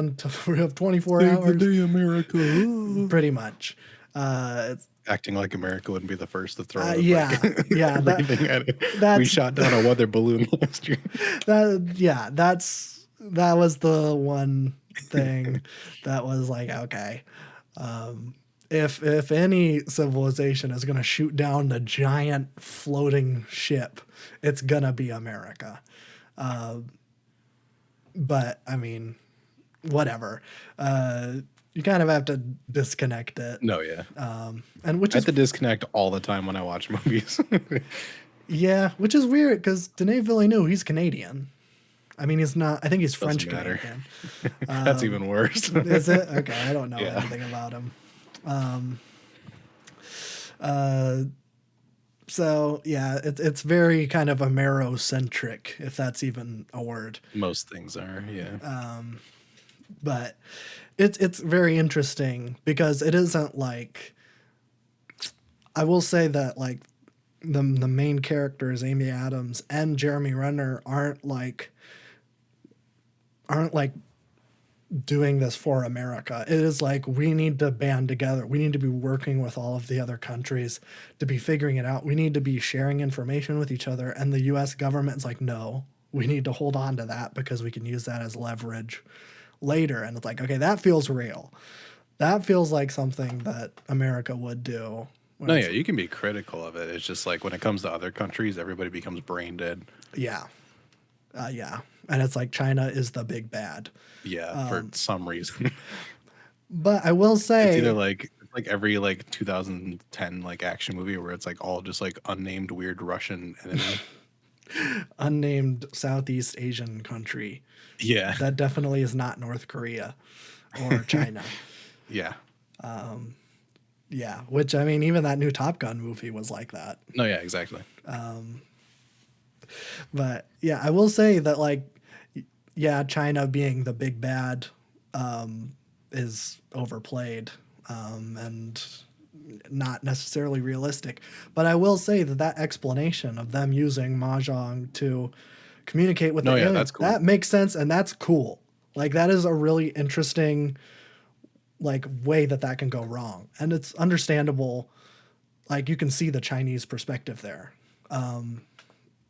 24 Save hours. the day, America. Pretty much. Acting like America wouldn't be the first to throw yeah, everything at it. We shot down a weather balloon last year. That was the one thing that was like, okay, if any civilization is gonna shoot down the giant floating ship, it's gonna be America. But I mean, whatever. You kind of have to disconnect it, No, yeah. and which I have is to disconnect all the time when I watch movies. yeah, which is weird because Denis Villeneuve, he's Canadian. I mean, he's not. I think he's Doesn't French matter. Canadian. That's even worse. Is it okay? I don't know Yeah. anything about him. Uh, so yeah, it's very kind of Amerocentric, if that's even a word. Most things are, yeah. But it's very interesting because it isn't like, I will say that like the main characters, Amy Adams and Jeremy Renner, aren't like doing this for America. It is like we need to band together. We need to be working with all of the other countries to be figuring it out. We need to be sharing information with each other. And the US government's like, no, we need to hold on to that because we can use that as leverage later. And it's like, okay, that feels real. That feels like something that America would do. No, yeah, you can be critical of it. It's just like when it comes to other countries, everybody becomes brain dead. Yeah. Yeah. And it's like China is the big bad. Yeah, for some reason. But I will It's either say, like every like 2010 like action movie where it's like all just like unnamed weird Russian enemy. unnamed Southeast Asian country. Yeah. That definitely is not North Korea or China. Yeah. Yeah, which I mean, even that new Top Gun movie was like that. No, yeah, exactly. But yeah, I will say that like, yeah, China being the big bad is overplayed and not necessarily realistic. But I will say that that explanation of them using mahjong to communicate with No, the yeah, aliens, that's cool. that makes sense and that's cool. Like that is a really interesting like way that can go wrong, and it's understandable. Like you can see the Chinese perspective there,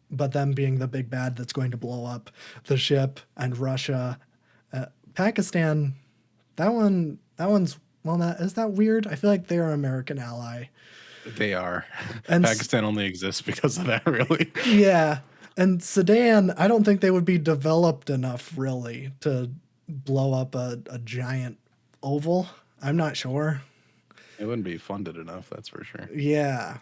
but them being the big bad that's going to blow up the ship, and Russia, Pakistan, that one's well, that is that weird. I feel like they're an American ally, They are. and Pakistan only exists because of that, really. yeah, and Sudan, I don't think they would be developed enough really to blow up a giant oval. I'm not sure. It wouldn't be funded enough, that's for sure. Yeah.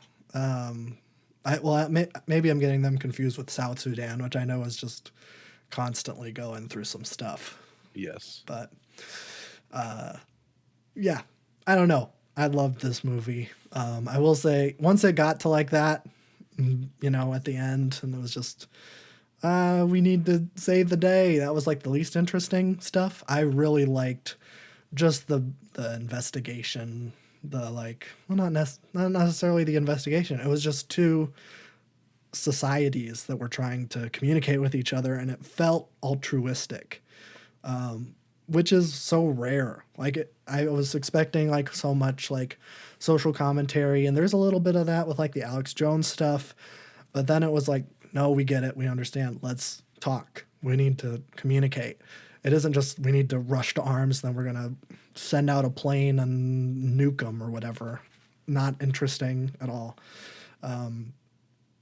Maybe I'm getting them confused with South Sudan, which I know is just constantly going through some stuff. Yes. But yeah, I don't know. I loved this movie. I will say, once it got to like that, at the end, and it was just, we need to save the day. That was like the least interesting stuff. I really liked just the investigation, the like, well, not necessarily the investigation. It was just two societies that were trying to communicate with each other, and it felt altruistic, which is so rare. I was expecting like so much like social commentary, and there's a little bit of that with like the Alex Jones stuff, but then it was like, no, we get it, we understand. Let's talk. We need to communicate. It isn't just we need to rush to arms, then we're gonna send out a plane and nuke them or whatever. Not interesting at all.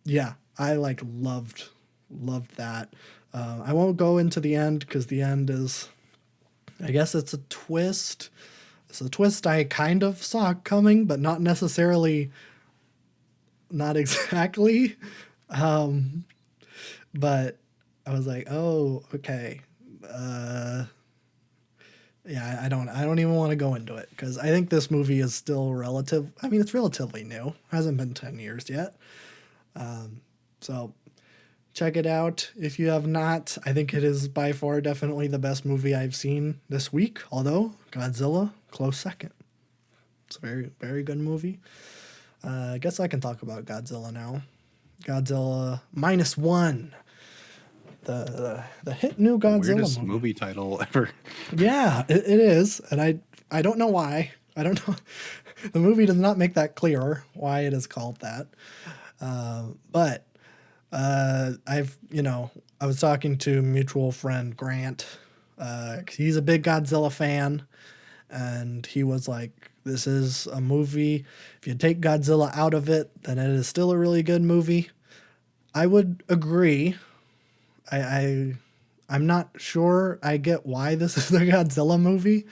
Yeah, I like loved that. I won't go into the end because the end is, I guess it's a twist. It's a twist I kind of saw coming, but not necessarily, not exactly. But I was like, oh, okay. Yeah, I don't even want to go into it because I think this movie is still relative. I mean, it's relatively new. Hasn't been 10 years yet. So check it out if you have not. I think it is by far definitely the best movie I've seen this week, although Godzilla, close second. It's a very, very good movie. I guess I can talk about Godzilla now. Godzilla -1. The hit new The Godzilla weirdest movie. movie title ever. Yeah, it is, and I don't know why. I don't know. The movie does not make that clear why it is called that. But I was talking to mutual friend Grant He's a big Godzilla fan, and he was like, "This is a movie. If you take Godzilla out of it, then it is still a really good movie." I would agree. I I'm not sure I get why this is a Godzilla movie.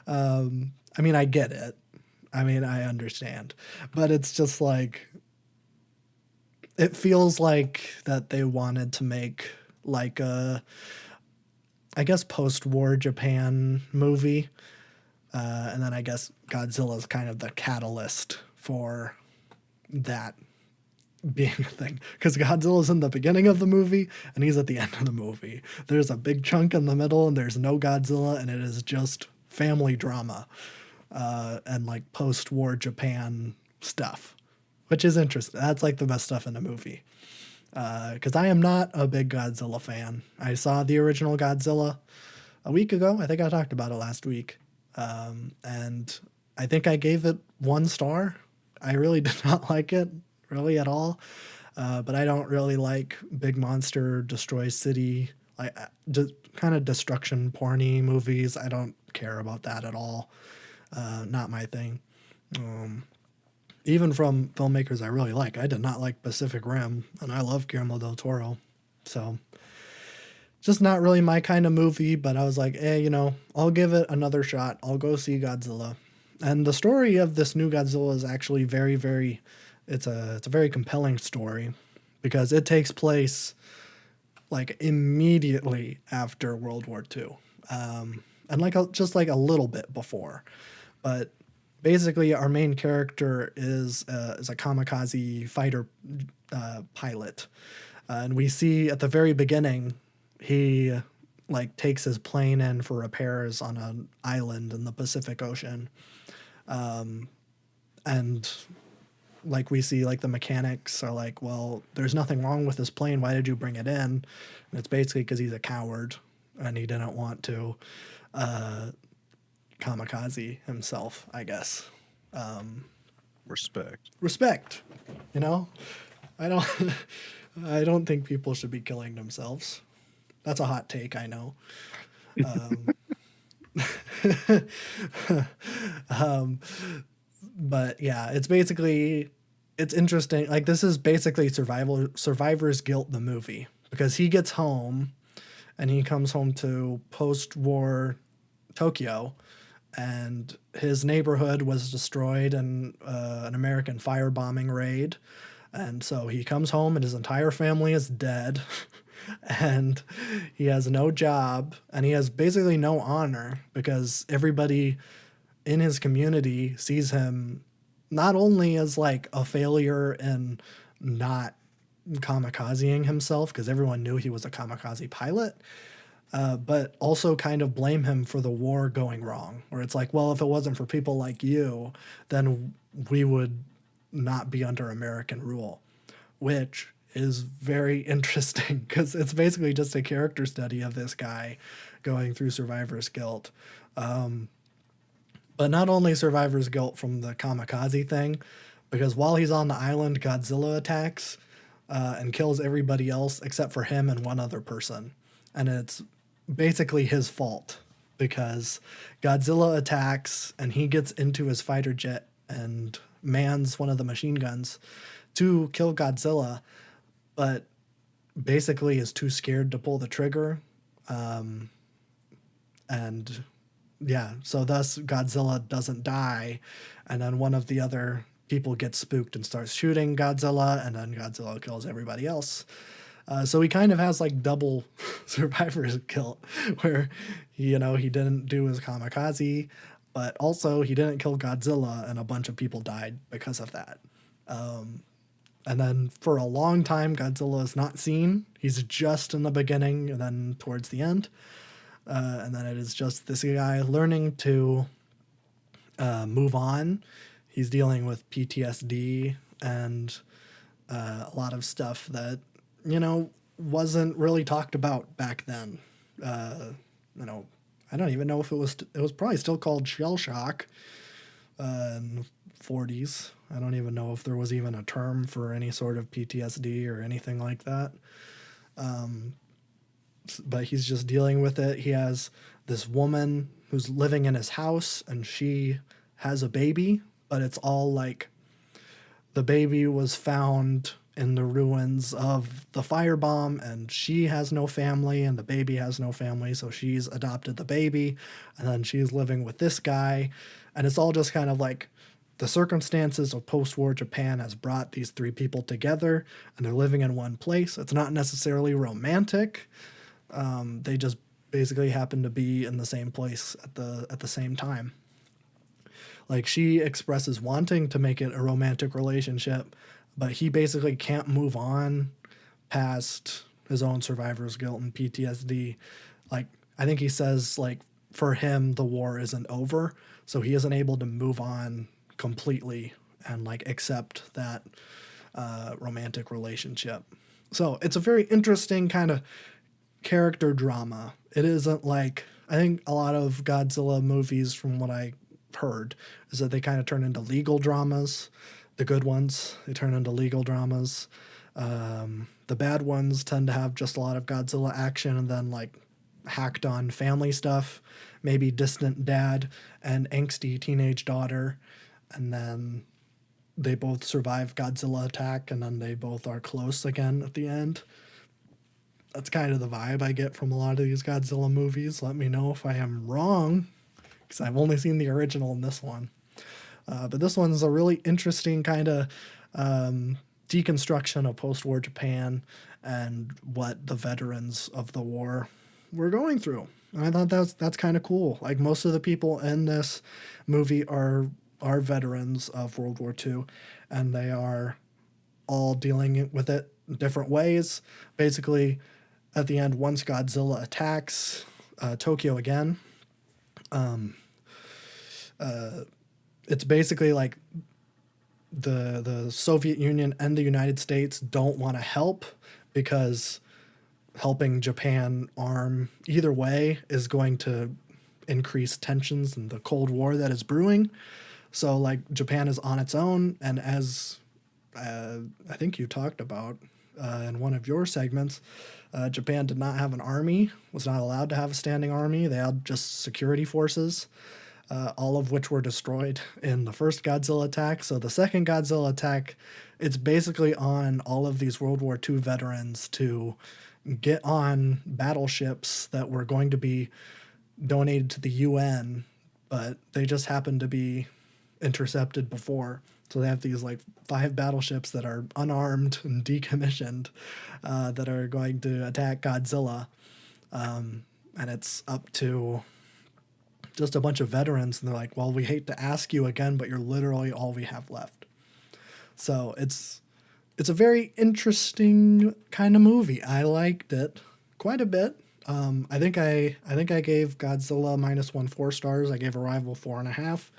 I mean, I get it. I mean, I understand, but it's just like it feels like that they wanted to make like a, I guess, post-war Japan movie, and then I guess Godzilla is kind of the catalyst for that being a thing, because Godzilla's in the beginning of the movie and he's at the end of the movie. There's a big chunk in the middle and there's no Godzilla, and it is just family drama and like post-war Japan stuff, which is interesting. That's like the best stuff in the movie. Because I am not a big Godzilla fan. I saw the original Godzilla a week ago. I think I talked about it last week. And I think I gave it 1 star. I really did not like it, really at all. But I don't really like big monster destroy city, like kind of destruction porny movies. I don't care about that at all. Not my thing. Even from filmmakers I really like, I did not like Pacific Rim, and I love Guillermo del Toro. So just not really my kind of movie, but I was like, I'll give it another shot. I'll go see Godzilla. And the story of this new Godzilla is actually very, very, it's a very compelling story, because it takes place like immediately after World War II. And like just like a little bit before. But basically our main character is a kamikaze fighter pilot. And we see at the very beginning, he like takes his plane in for repairs on an island in the Pacific Ocean. And like we see like the mechanics are like, well, there's nothing wrong with this plane. Why did you bring it in? And it's basically because he's a coward and he didn't want to kamikaze himself, I guess. Respect. Respect, you know? I don't I don't think people should be killing themselves. That's a hot take, I know. But yeah, it's interesting. Like this is basically survivor's guilt, the movie, because he gets home and he comes home to post-war Tokyo, and his neighborhood was destroyed in an American firebombing raid. And so he comes home and his entire family is dead. And he has no job and he has basically no honor, because everybody in his community sees him not only as like a failure in not kamikazing himself, because everyone knew he was a kamikaze pilot, but also kind of blame him for the war going wrong. Where it's like, well, if it wasn't for people like you, then we would not be under American rule, which is very interesting, because it's basically just a character study of this guy going through survivor's guilt. But not only survivor's guilt from the kamikaze thing, because while he's on the island, Godzilla attacks and kills everybody else except for him and one other person. And it's basically his fault, because Godzilla attacks and he gets into his fighter jet and mans one of the machine guns to kill Godzilla, but basically is too scared to pull the trigger. And yeah, so thus Godzilla doesn't die, and then one of the other people gets spooked and starts shooting Godzilla, and then Godzilla kills everybody else. So he kind of has like double survivor's guilt, where he didn't do his kamikaze, but also he didn't kill Godzilla, and a bunch of people died because of that. And then for a long time, Godzilla is not seen. He's just in the beginning and then towards the end. And then it is just this guy learning to move on. He's dealing with PTSD and a lot of stuff that, wasn't really talked about back then. I don't even know if it was probably still called shell shock in the 40s. I don't even know if there was even a term for any sort of PTSD or anything like that. but he's just dealing with it. He has this woman who's living in his house, and she has a baby, but it's all like the baby was found in the ruins of the firebomb, and she has no family, and the baby has no family, so she's adopted the baby, and then she's living with this guy, and it's all just kind of like the circumstances of post-war Japan has brought these three people together, and they're living in one place. It's not necessarily romantic. They just basically happen to be in the same place at the same time. Like, she expresses wanting to make it a romantic relationship, but he basically can't move on past his own survivor's guilt and PTSD. Like, I think he says, like, for him the war isn't over, so he isn't able to move on completely and like accept that romantic relationship. So it's a very interesting kind of character drama. It isn't like, I think a lot of Godzilla movies, from what I heard, is that they kind of turn into legal dramas. The good ones, they turn into legal dramas. The bad ones tend to have just a lot of Godzilla action and then like hacked on family stuff, maybe distant dad and angsty teenage daughter, and then they both survive Godzilla attack, and then they both are close again at the end. That's kind of the vibe I get from a lot of these Godzilla movies. Let me know if I am wrong, because I've only seen the original in this one. But this one's a really interesting kind of deconstruction of post-war Japan and what the veterans of the war were going through. And I thought that's kind of cool. Like, most of the people in this movie are veterans of World War II, and they are all dealing with it in different ways. Basically, at the end, once Godzilla attacks Tokyo again, it's basically like the Soviet Union and the United States don't want to help, because helping Japan arm either way is going to increase tensions in the Cold War that is brewing. So like, Japan is on its own, and as I think you talked about in one of your segments, Japan did not have an army, was not allowed to have a standing army. They had just security forces, all of which were destroyed in the first Godzilla attack. So the second Godzilla attack, it's basically on all of these World War II veterans to get on battleships that were going to be donated to the UN, but they just happened to be intercepted before. So they have these like 5 battleships that are unarmed and decommissioned that are going to attack Godzilla. And it's up to just a bunch of veterans, and they're like, well, we hate to ask you again, but you're literally all we have left. So it's a very interesting kind of movie. I liked it quite a bit. I think I gave Godzilla -1 4 stars. I gave Arrival 4.5.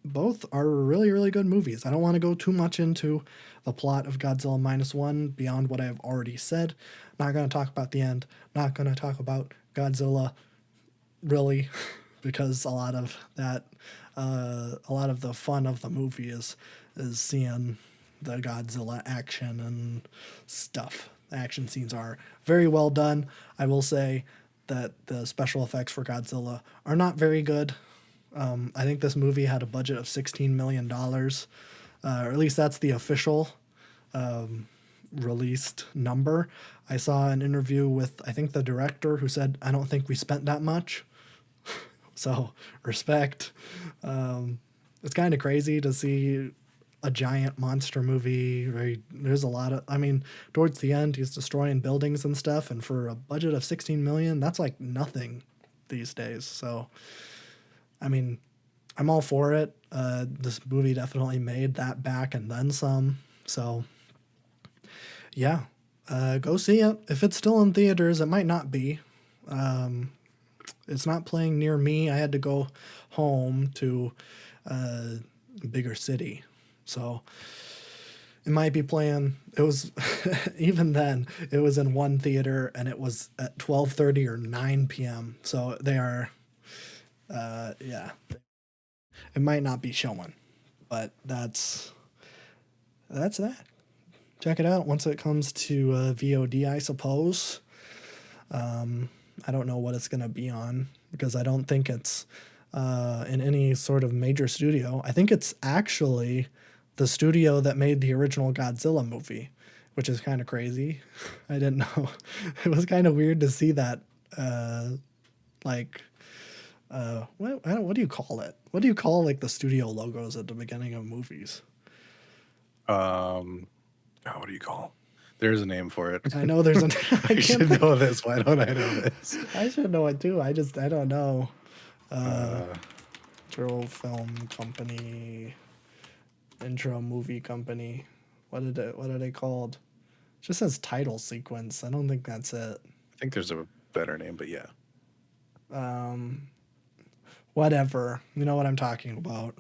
Both are really, really good movies. I don't want to go too much into the plot of Godzilla -1 beyond what I've already said. Not going to talk about the end. Not going to talk about Godzilla, really, because a lot of that, a lot of the fun of the movie is seeing the Godzilla action and stuff. The action scenes are very well done. I will say that the special effects for Godzilla are not very good. I think this movie had a budget of $16 million, or at least that's the official released number. I saw an interview with, I think, the director, who said, I don't think we spent that much. So, respect. It's kind of crazy to see a giant monster movie where there's a lot of, I mean, towards the end, he's destroying buildings and stuff, and for a budget of 16 million, that's like nothing these days. So, I mean, I'm all for it. This movie definitely made that back and then some. So, yeah, go see it. If it's still in theaters, it might not be. It's not playing near me. I had to go home to a bigger city. So it might be playing. It was, even then, it was in one theater, and it was at 12:30 or 9 p.m. So they are, yeah. It might not be showing, but that's that. Check it out once it comes to VOD, I suppose. I don't know what it's going to be on because I don't think it's in any sort of major studio. I think it's actually the studio that made the original Godzilla movie, which is kind of crazy. I didn't know. It was kind of weird to see that. Like, what do you call it? What do you call like the studio logos at the beginning of movies? What do you call? There's a name for it. I know there's an. I I can't should think. know this. Why don't I know this? I should know it too. I don't know. Uh, Intro film company, intro movie company. What are they called? It just says title sequence. I don't think that's it. I think there's a better name, but yeah. Whatever. You know what I'm talking about.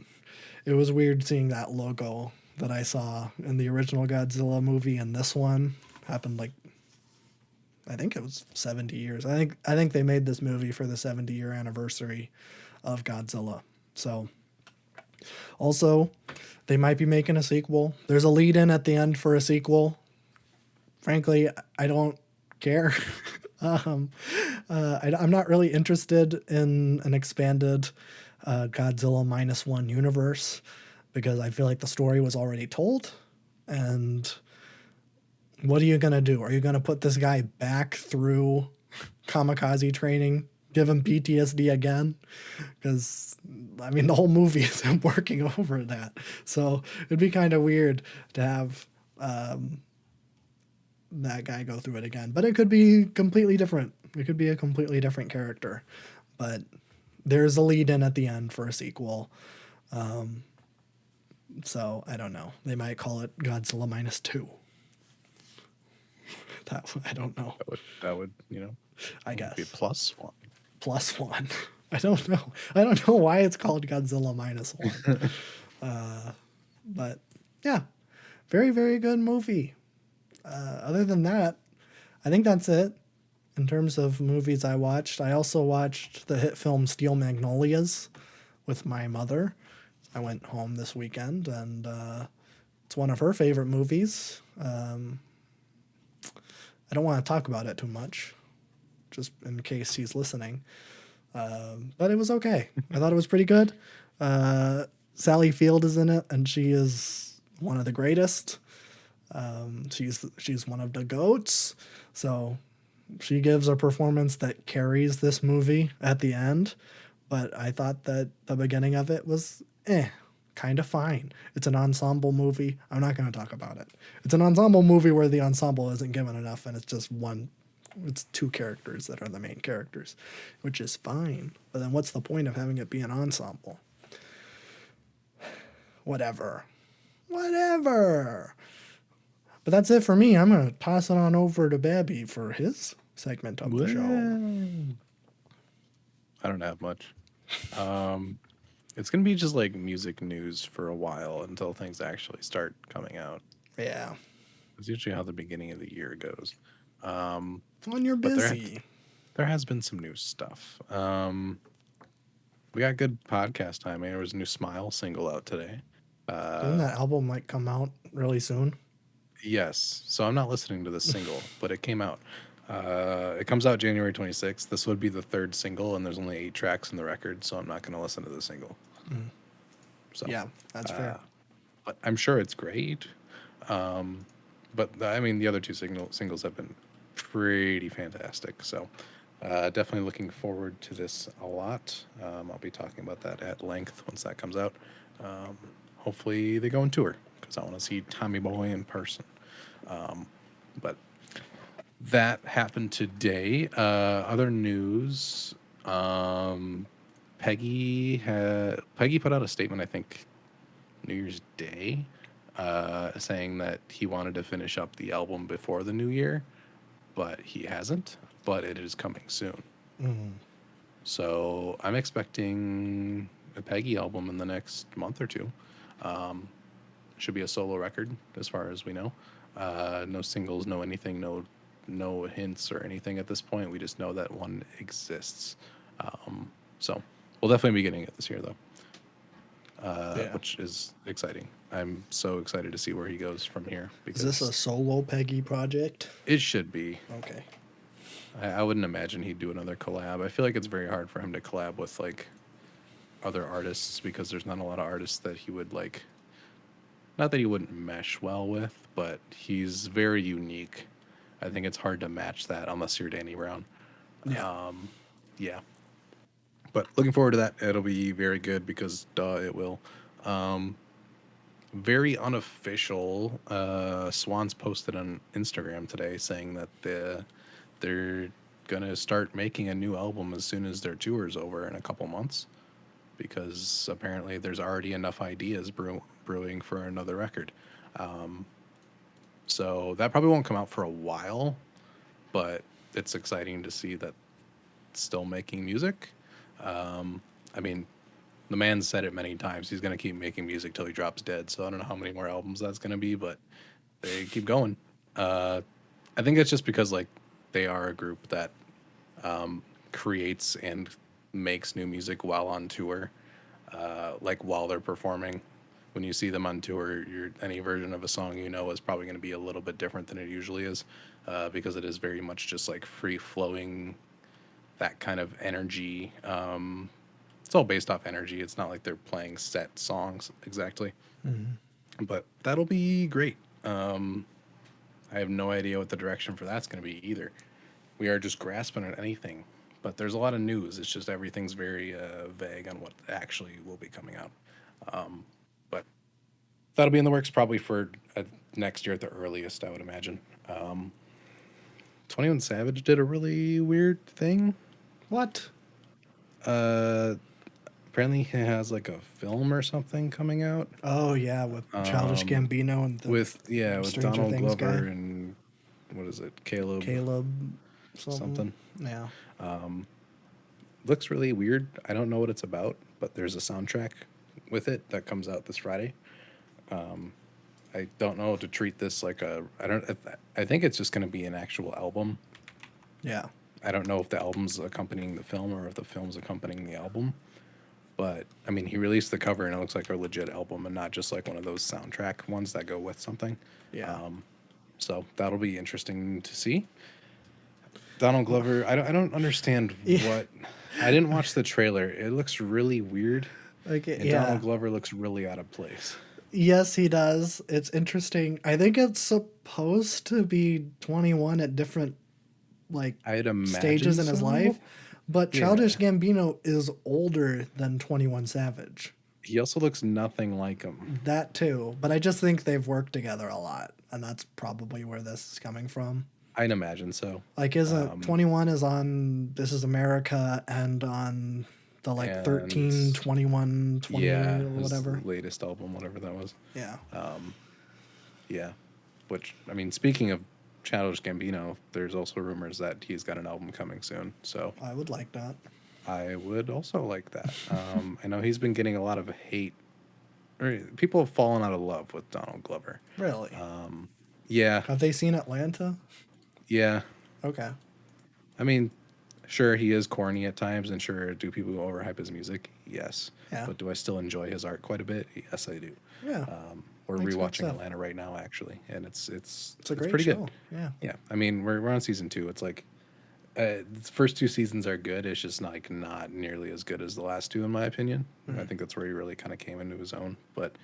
It was weird seeing that logo that I saw in the original Godzilla movie and this one happened like I think it was 70 years. I think they made this movie for the 70-year anniversary of Godzilla. So also they might be making a sequel. There's a lead in at the end for a sequel. Frankly, I don't care. I'm not really interested in an expanded Godzilla -1 universe because I feel like the story was already told. And what are you going to do? Are you going to put this guy back through kamikaze training, give him PTSD again? Because, I mean, the whole movie is him working over that. So it'd be kind of weird to have that guy go through it again. But it could be completely different. It could be a completely different character. But there's a lead in at the end for a sequel. So I don't know. They might call it Godzilla -2. That I don't know. That would I guess be +1. +1. I don't know. I don't know why it's called Godzilla -1. But yeah, very very good movie. Other than that, I think that's it in terms of movies I watched. I also watched the hit film Steel Magnolias with my mother. I went home this weekend, and it's one of her favorite movies. I don't want to talk about it too much, just in case he's listening. But it was okay. I thought it was pretty good. Sally Field is in it, and she is one of the greatest. She's one of the goats. So she gives a performance that carries this movie at the end. But I thought that the beginning of it was kind of fine. It's an ensemble movie. I'm not going to talk about it. It's an ensemble movie where the ensemble isn't given enough, and it's two characters that are the main characters, which is fine. But then what's the point of having it be an ensemble? Whatever. But that's it for me. I'm going to toss it on over to Babby for his segment of the show. I don't have much. It's going to be just like music news for a while until things actually start coming out. Yeah. It's usually how the beginning of the year goes. When you're busy. There has been some new stuff. We got good podcast timing. There was a new Smile single out today. Doesn't that album like come out really soon? Yes. So I'm not listening to this single, but it came out. It comes out January 26th. This would be the third single, and there's only 8 tracks in the record, so I'm not going to listen to the single. So yeah, that's fair. But I'm sure it's great. But I mean, the other two singles have been pretty fantastic. So definitely looking forward to this a lot. I'll be talking about that at length once that comes out. Hopefully they go on tour because I want to see Tommy Boy in person. But that happened today. Other news. Peggy put out a statement, I think, New Year's Day, saying that he wanted to finish up the album before the new year, but he hasn't. But it is coming soon. So I'm expecting a Peggy album in the next month or two. Should be a solo record, as far as we know. No singles, no anything, no hints or anything at this point. We just know that one exists. So we'll definitely be getting it this year, though, which is exciting. I'm so excited to see where he goes from here. Is this a solo Peggy project? It should be. Okay. I wouldn't imagine he'd do another collab. I feel like it's very hard for him to collab with like other artists because there's not a lot of artists that he would like. Not that he wouldn't mesh well with, but he's very unique. I think it's hard to match that unless you're Danny Brown. Yeah. Yeah, but looking forward to that. It'll be very good because duh, it will. Very unofficial. Swans posted on Instagram today saying that they're gonna start making a new album as soon as their tour's over in a couple months, because apparently there's already enough ideas brewing for another record. So that probably won't come out for a while, but it's exciting to see that it's still making music. I mean, the man's said it many times. He's gonna keep making music till he drops dead. So I don't know how many more albums that's gonna be, but they keep going. I think it's just because like they are a group that creates and makes new music while on tour, like while they're performing. When you see them on tour, any version of a song you know is probably going to be a little bit different than it usually is, because it is very much just like free flowing, that kind of energy. It's all based off energy. It's not like they're playing set songs exactly, but that'll be great. I have no idea what the direction for that's going to be either. We are just grasping at anything, but there's a lot of news. It's just everything's very vague on what actually will be coming out. But that'll be in the works probably for next year at the earliest, I would imagine. 21 Savage did a really weird thing. What? Uh, Apparently he has like a film or something coming out Oh yeah, with Childish Gambino and the with Stranger Donald Things Glover guy, and what is it, Caleb Caleb, something. something. Yeah. Looks really weird. I don't know what it's about, but there's a soundtrack with it that comes out this Friday. I don't know to treat this like a. I don't. I think it's just going to be an actual album. Yeah. I don't know if the album's accompanying the film or if the film's accompanying the album. But I mean, he released the cover and it looks like a legit album and not just like one of those soundtrack ones that go with something. Yeah. So that'll be interesting to see. Donald Glover. I don't understand Yeah. what. I didn't watch the trailer. It looks really weird, Like and yeah. Donald Glover looks really out of place. Yes, he does. It's interesting. I think it's supposed to be 21 at different like I'd imagine stages in his so. life, but Childish Yeah. Gambino is older than 21 Savage. He also looks nothing like him. That too, but I just think they've worked together a lot, and that's probably where this is coming from. I'd imagine so. Like, isn't 21 is on This Is America and on the like And 13, 21, 20 yeah, or his whatever? latest album, whatever that was. Yeah. Yeah. Which, I mean, speaking of Childish Gambino, there's also rumors that he's got an album coming soon. So I would like that. I would also like that. I know he's been getting a lot of hate. Or people have fallen out of love with Donald Glover. Really? Yeah. Have they seen Atlanta? Yeah. Okay. I mean, sure, he is corny at times, and sure, do people overhype his music? Yes. Yeah. But do I still enjoy his art quite a bit? Yes, I do. Yeah. We're Makes good rewatching stuff. Atlanta right now, actually, and it's a great pretty show. good. Yeah. Yeah. I mean, we're on season 2. It's like the first 2 seasons are good. It's just like not nearly as good as the last 2, in my opinion. I think that's where he really kind of came into his own. But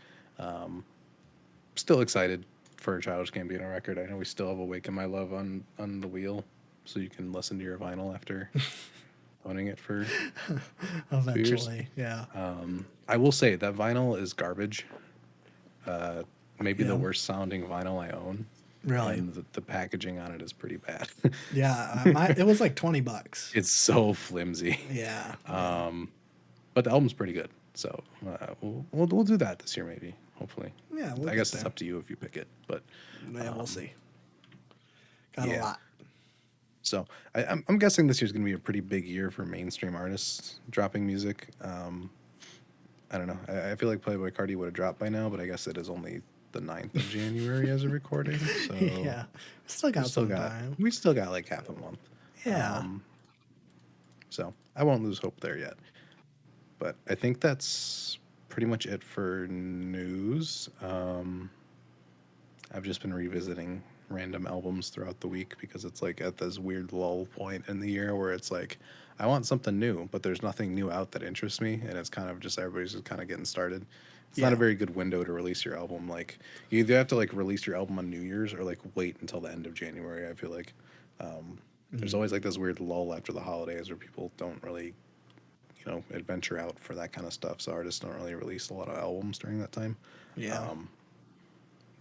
still excited for a Childish Gambino record. I know we still have "Awaken My Love" on the wheel, so you can listen to your vinyl after owning it for. Eventually. Yeah. I will say that vinyl is garbage. Maybe the Yeah. worst sounding vinyl I own. Really? And the packaging on it is pretty bad. Yeah. It was like $20. It's so flimsy. Yeah. But the album's pretty good. So we'll do that this year, maybe. Hopefully. Yeah, we'll I get guess it's there. up to you if you pick it. But Yeah, we'll see. Got a yeah. lot. So I'm guessing this year's going to be a pretty big year for mainstream artists dropping music. I don't know. I feel like Playboy Cardi would have dropped by now, but I guess it is only the 9th of January as a recording. So Yeah. Still got some time. we still got like half a month. Yeah. So I won't lose hope there yet. But I think that's pretty much it for news. I've just been revisiting random albums throughout the week because it's like at this weird lull point in the year where it's like I want something new, but there's nothing new out that interests me, and it's kind of just everybody's just kind of getting started. It's not a Yeah. very good window to release your album. Like you either have to like release your album on New Year's or like wait until the end of January. I feel like there's Mm. always like this weird lull after the holidays where people don't really adventure out for that kind of stuff. So artists don't really release a lot of albums during that time. Yeah.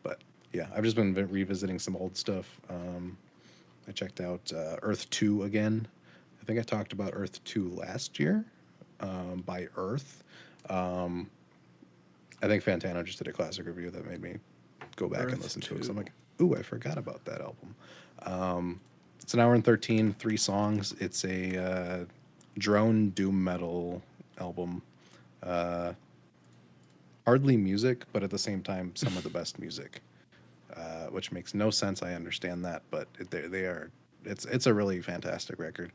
But yeah, I've just been revisiting some old stuff. I checked out Earth 2 again. I think I talked about Earth 2 last year by Earth. I think Fantano just did a classic review that made me go back and Earth listen to it because I'm 2. like, ooh, I forgot about that album. It's an hour and 13, 3 songs. It's a drone doom metal album. Hardly music, but at the same time, some of the best music, which makes no sense. I understand that, but they are. It's a really fantastic record.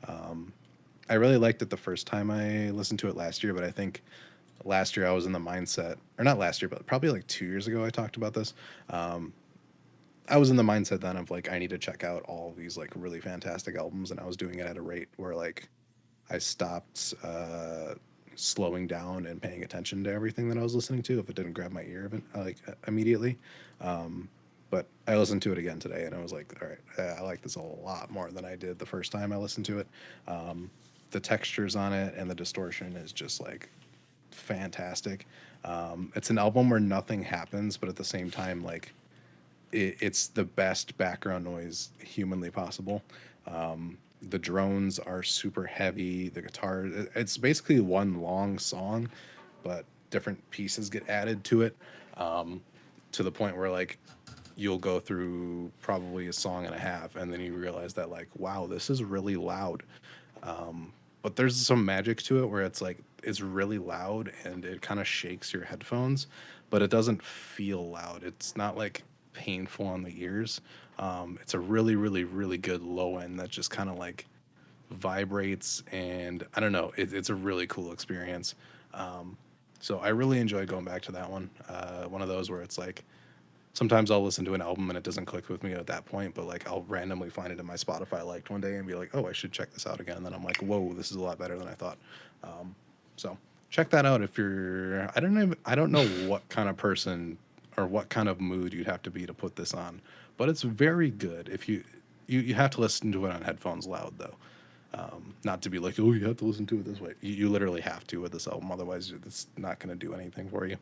I really liked it the first time I listened to it last year, but I think last year I was in the mindset, or not last year, but probably like 2 years ago I talked about this. I was in the mindset then of like I need to check out all of these like really fantastic albums, and I was doing it at a rate where like I stopped slowing down and paying attention to everything that I was listening to if it didn't grab my ear immediately. But I listened to it again today, and I was like, all right, I like this a lot more than I did the first time I listened to it. The textures on it and the distortion is just like fantastic. It's an album where nothing happens, but at the same time, like it's the best background noise humanly possible. The drones are super heavy. The guitar, it's basically one long song, but different pieces get added to it to the point where like you'll go through probably a song and a half and then you realize that like wow, this is really loud. But there's some magic to it where it's like it's really loud and it kind of shakes your headphones, but it doesn't feel loud. It's not like painful on the ears. It's a really, really, really good low end that just kind of like vibrates, and I don't know. It's a really cool experience. So I really enjoy going back to that one. One of those where it's like sometimes I'll listen to an album and it doesn't click with me at that point, but like I'll randomly find it in my Spotify liked one day and be like, oh, I should check this out again. And then I'm like, whoa, this is a lot better than I thought. So check that out if you're. I don't know what kind of person or what kind of mood you'd have to be to put this on, but it's very good. If you have to listen to it on headphones loud though. Not to be like, oh, you have to listen to it this way. You literally have to with this album, otherwise it's not going to do anything for you.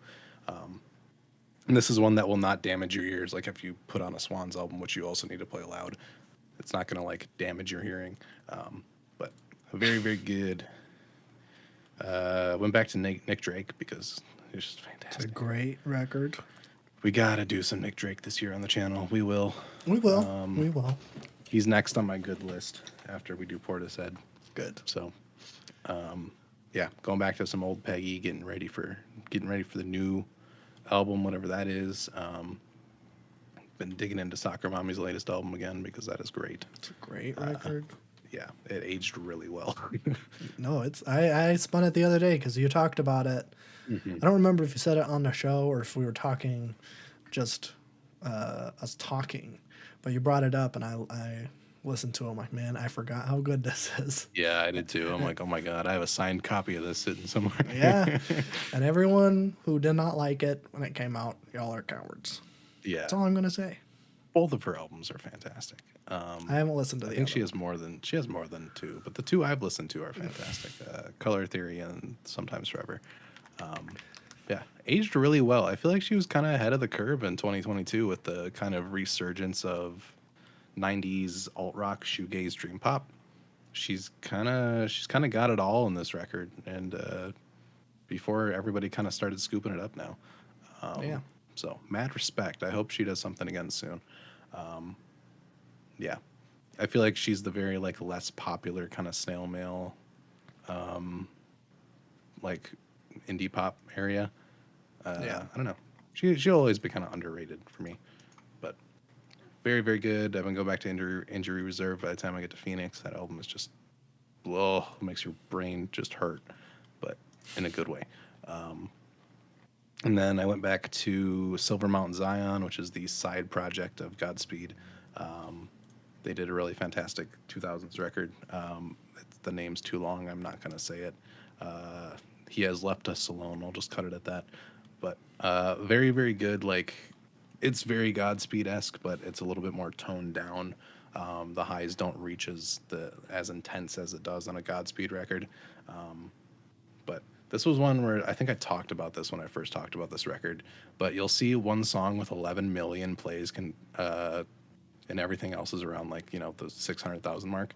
And this is one that will not damage your ears. Like if you put on a Swans album, which you also need to play loud, it's not going to like damage your hearing. But very, very good. Went back to Nick Drake because it's just It's a fantastic. great record. We gotta do some Nick Drake this year on the channel. We will. We will. We will. He's next on my good list after we do Portishead. Good. So, yeah, going back to some old Peggy, getting ready for the new album, whatever that is. Been digging into Soccer Mommy's latest album again because that is great. It's a great record. Yeah, it aged really well. No, it's I spun it the other day because you talked about it. I don't remember if you said it on the show or if we were talking, just us talking, but you brought it up and I listened to it. I'm like, man, I forgot how good this is. Yeah, I did too. I'm like, oh my god, I have a signed copy of this sitting somewhere. Yeah, and everyone who did not like it when it came out, y'all are cowards. Yeah, That's all I'm gonna say. both of her albums are fantastic. I haven't listened to I the think other she has more than two, but the two I've listened to are fantastic. Color Theory and Sometimes Forever. Yeah, aged really well. I feel like she was kind of ahead of the curve in 2022 with the kind of resurgence of 90s alt rock, shoegaze, dream pop. She's kind of got it all in this record, and before everybody kind of started scooping it up now. Yeah. So mad respect. I hope she does something again soon. Yeah, I feel like she's the very like less popular kind of snail mail, like indie pop area. Yeah. I don't know. She'll always be kind of underrated for me, but very, very good. I've been going back to Injury Reserve. By the time I get to Phoenix, that album is just, makes your brain just hurt, but in a good way. And then I went back to Silver Mountain Zion, which is the side project of Godspeed. Um, they did a really fantastic 2000s record. The name's too long. I'm not going to say it. Uh, he has left us alone. I'll just cut it at that. But very, very good. Like, it's very Godspeed esque, but it's a little bit more toned down. The highs don't reach as intense as it does on a Godspeed record. But this was one where I think I talked about this when I first talked about this record. But you'll see one song with 11 million plays and everything else is around like the 600,000 mark.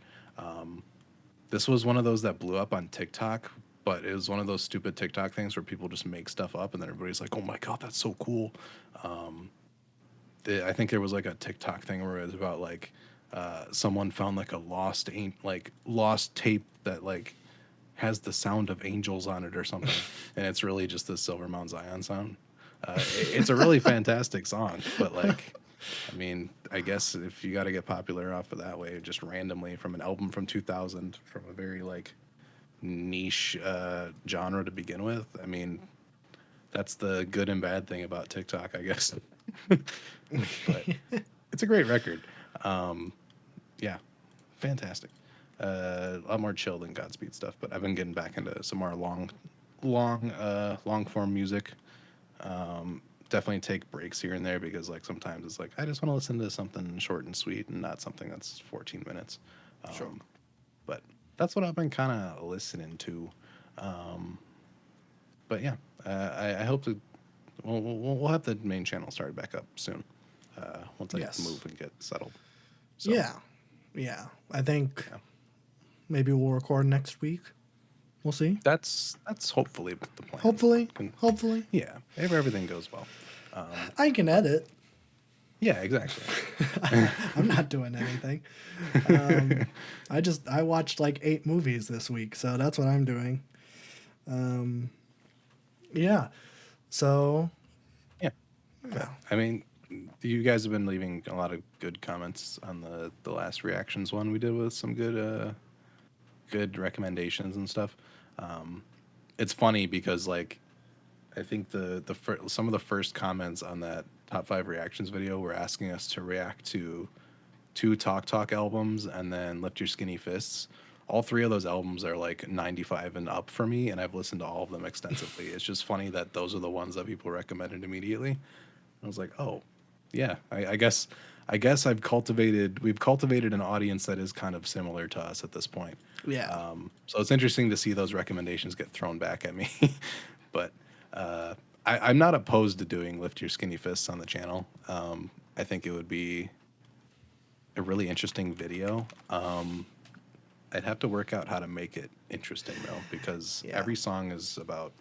This was one of those that blew up on TikTok, but it was one of those stupid TikTok things where people just make stuff up and then everybody's like, "Oh my god, that's so cool." I think there was like a TikTok thing where it was about like someone found like a lost tape that like has the sound of angels on it or something, and it's really just the Silver Mount Zion sound. It's a really fantastic song, but like, I mean, I guess if you got to get popular off of that way, just randomly from an album from 2000, from a very like niche genre to begin with, I mean, that's the good and bad thing about TikTok, I guess. But it's a great record. Yeah, fantastic. A lot more chill than Godspeed stuff, but I've been getting back into some more long form music. Definitely take breaks here and there because like sometimes it's like I just want to listen to something short and sweet and not something that's 14 minutes. Sure. But that's what I've been kind of listening to. Um, but yeah, I hope to. We'll have the main channel started back up soon. Once I Yes. move and get settled. So, Yeah. Yeah. I think yeah. maybe we'll record next week. We'll see. That's hopefully the plan. Hopefully. And, Hopefully. yeah, if everything goes well. I can edit. Yeah, exactly. I'm not doing anything. I watched like 8 movies this week, so that's what I'm doing. Yeah. So Yeah. yeah. I mean, you guys have been leaving a lot of good comments on the last reactions one we did with some good recommendations and stuff. It's funny because like I think some of the first comments on that top 5 reactions video were asking us to react to 2 Talk albums and then Lift Your Skinny Fists. All 3 of those albums are like 95 and up for me, and I've listened to all of them extensively. It's just funny that those are the ones that people recommended immediately. I was like, oh, yeah, we've cultivated an audience that is kind of similar to us at this point. Yeah. So it's interesting to see those recommendations get thrown back at me. But I'm not opposed to doing Lift Your Skinny Fists on the channel. I think it would be a really interesting video. I'd have to work out how to make it interesting though, because Yeah. every song is about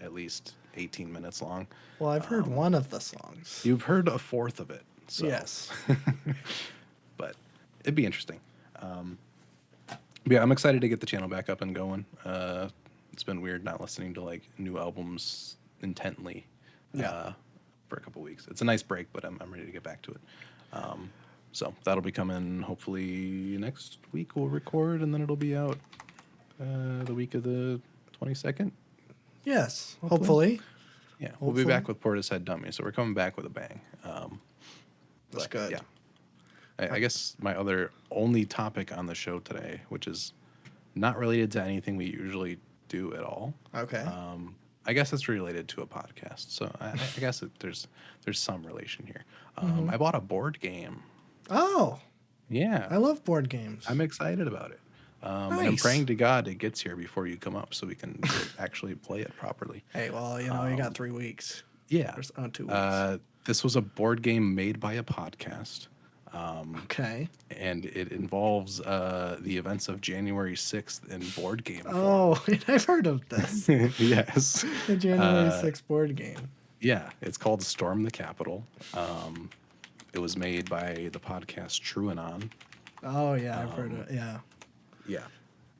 at least 18 minutes long. Well, I've heard one of the songs. You've heard a fourth of it. So. Yes. But it'd be interesting. But yeah, I'm excited to get the channel back up and going. It's been weird not listening to like new albums intently for a couple weeks. It's a nice break, but I'm ready to get back to it. So that'll be coming hopefully next week. We'll record and then it'll be out the week of the 22nd. Yes. Hopefully. Yeah, we'll be back with Portishead Dummy, so we're coming back with a bang. That's good. Yeah. I guess my other only topic on the show today, which is not related to anything we usually do at all. Okay. I guess it's related to a podcast, so I guess there's some relation here. I bought a board game. Oh, Yeah, I love board games. I'm excited about it. And I'm Nice. praying to God it gets here before you come up so we can actually play it properly. Hey, well, you got 3 weeks. Yeah. Or 2 weeks. This was a board game made by a podcast. Okay. And it involves the events of January 6th in board game form. Oh, I've heard of this. Yes. The January 6th board game. Yeah, it's called Storm the Capitol. It was made by the podcast TrueAnon. Oh, yeah, I've heard of it. Yeah. Yeah.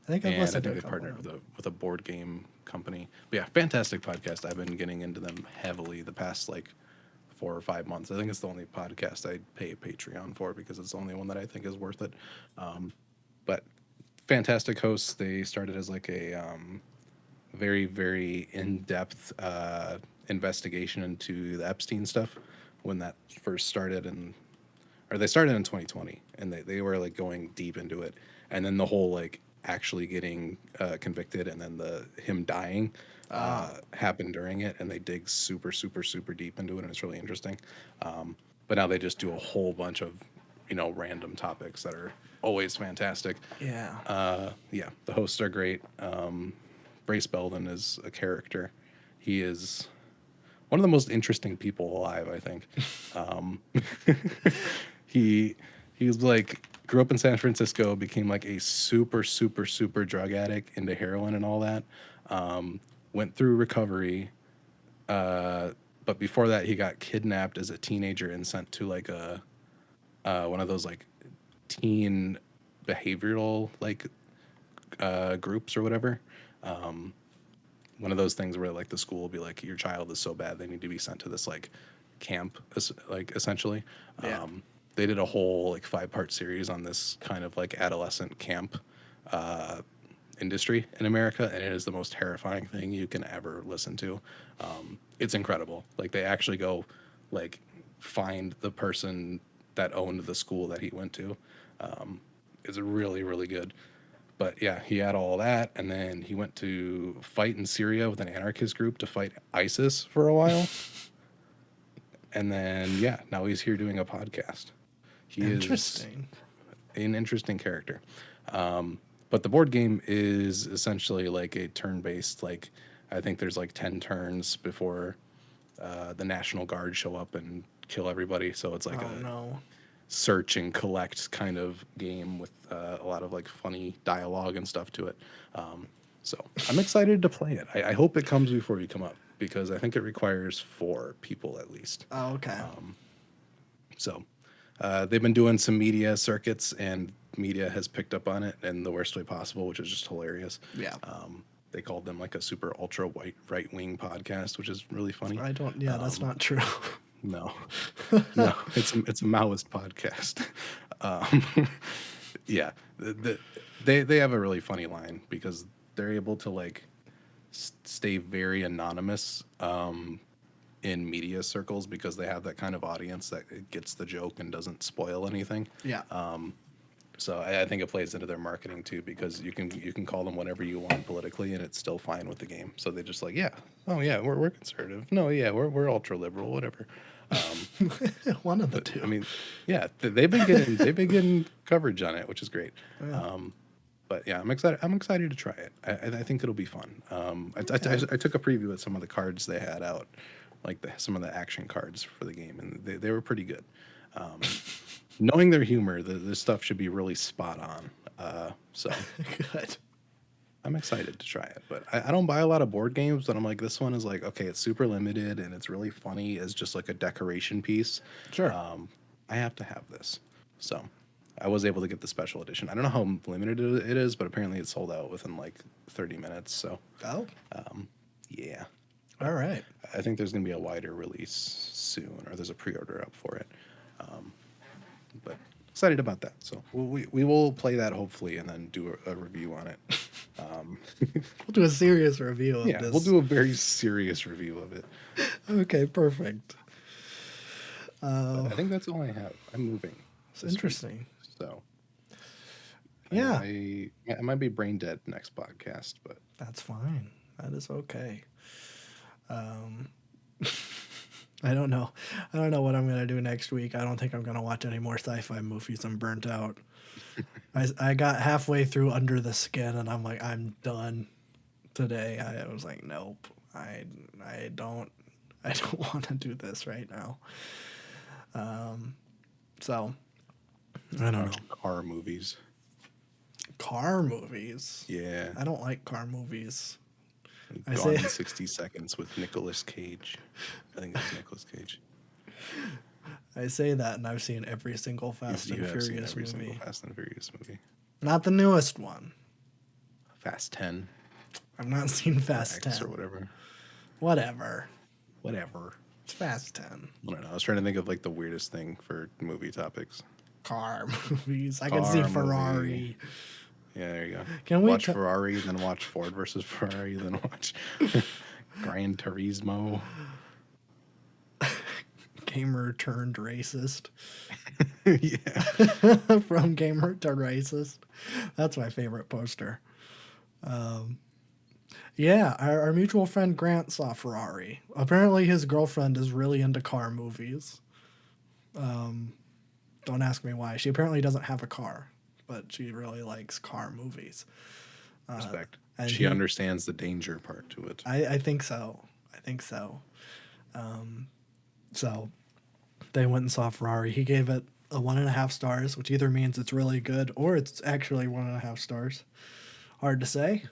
I think I've And I listened think to they a partnered couple. with a board game company. But yeah, fantastic podcast. I've been getting into them heavily the past like 4 or 5 months. I think it's the only podcast I pay a Patreon for because it's the only one that I think is worth it. But fantastic hosts. They started as like a very, very in-depth investigation into the Epstein stuff when that first started, or they started in 2020, and they were like going deep into it, and then the whole like actually getting convicted, and then the him dying happened during it, and they dig super super super deep into it, and it's really interesting. But now they just do a whole bunch of random topics that are always fantastic. Yeah. Yeah, the hosts are great. Brace Belden is a character. He is one of the most interesting people alive, I think. Um, he he's like grew up in San Francisco, became like a super super super drug addict into heroin and all that. Went through recovery, but before that, he got kidnapped as a teenager and sent to like a one of those like teen behavioral like groups or whatever. One of those things where like the school will be like, your child is so bad they need to be sent to this like camp, like essentially. Yeah. They did a whole like 5-part series on this kind of like adolescent camp industry in America, and it is the most terrifying thing you can ever listen to. It's incredible. Like they actually go like find the person that owned the school that he went to. It's really really good. But yeah, he had all that, and then he went to fight in Syria with an anarchist group to fight ISIS for a while. And then yeah, now he's here doing a podcast. He is an interesting character. But the board game is essentially like a turn-based, like I think there's like 10 turns before the National Guard show up and kill everybody. So it's like search and collect kind of game with a lot of like funny dialogue and stuff to it. So I'm excited to play it. I hope it comes before you come up, because I think it requires 4 people at least. Oh, okay. So they've been doing some media circuits, and media has picked up on it in the worst way possible, which is just hilarious. Yeah. They called them like a super ultra white right wing podcast, which is really funny. That's not true. No, no, it's a Maoist podcast. Yeah, they have a really funny line because they're able to like stay very anonymous in media circles, because they have that kind of audience that gets the joke and doesn't spoil anything. Yeah. So I think it plays into their marketing too, because you can call them whatever you want politically, and it's still fine with the game. So they just like, yeah, oh yeah, we're conservative. No, yeah, we're ultra liberal, whatever. One of the two. I mean, yeah, they've been getting coverage on it, which is great. Yeah. But yeah, I'm excited to try it. I think it'll be fun. I took a preview at some of the cards they had out, like some of the action cards for the game, and they were pretty good. Knowing their humor, this stuff should be really spot on. So Good. I'm excited to try it. But I don't buy a lot of board games, but I'm like, this one is like, okay, it's super limited and it's really funny as just like a decoration piece. Sure. I have to have this. So I was able to get the special edition. I don't know how limited it is, but apparently it sold out within like 30 minutes. So yeah. All right. I think there's going to be a wider release soon, or there's a pre-order up for it. But excited about that. So we will play that hopefully, and then do a review on it. We'll do a serious review of Yeah, this. we'll do a very serious review of it. Okay, perfect. But I think that's all I have. I'm moving. It's interesting. Week, so yeah, I might be brain dead next podcast, but that's fine. That is okay. I don't know. I don't know what I'm gonna do next week. I don't think I'm gonna watch any more sci-fi movies. I'm burnt out. I got halfway through Under the Skin, and I'm like, I'm done today. I was like, nope. I don't want to do this right now. So I don't know. Car movies. Car movies. Yeah. I don't like car movies. Gone in 60 Seconds with Nicolas Cage. I think it's Nicolas Cage. I say that, and I've seen every single Fast and Furious movie. Single Fast and Furious movie. Not the newest one. Fast 10. I've not seen Fast 10. Or whatever. Whatever. It's Fast 10. I don't know. I was trying to think of like the weirdest thing for movie topics. Car movies. I can see Ferrari. Movie. Yeah, there you go. Can we watch Ferrari, then watch Ford versus Ferrari, then watch Gran Turismo. Gamer turned racist. Yeah. From gamer to racist. That's my favorite poster. Yeah, our mutual friend Grant saw Ferrari. Apparently, his girlfriend is really into car movies. Don't ask me why. She apparently doesn't have a car, but she really likes car movies. Respect. And She understands the danger part to it. I think so. I think so. So they went and saw Ferrari. He gave it a 1.5 stars, which either means it's really good or it's actually 1.5 stars. Hard to say.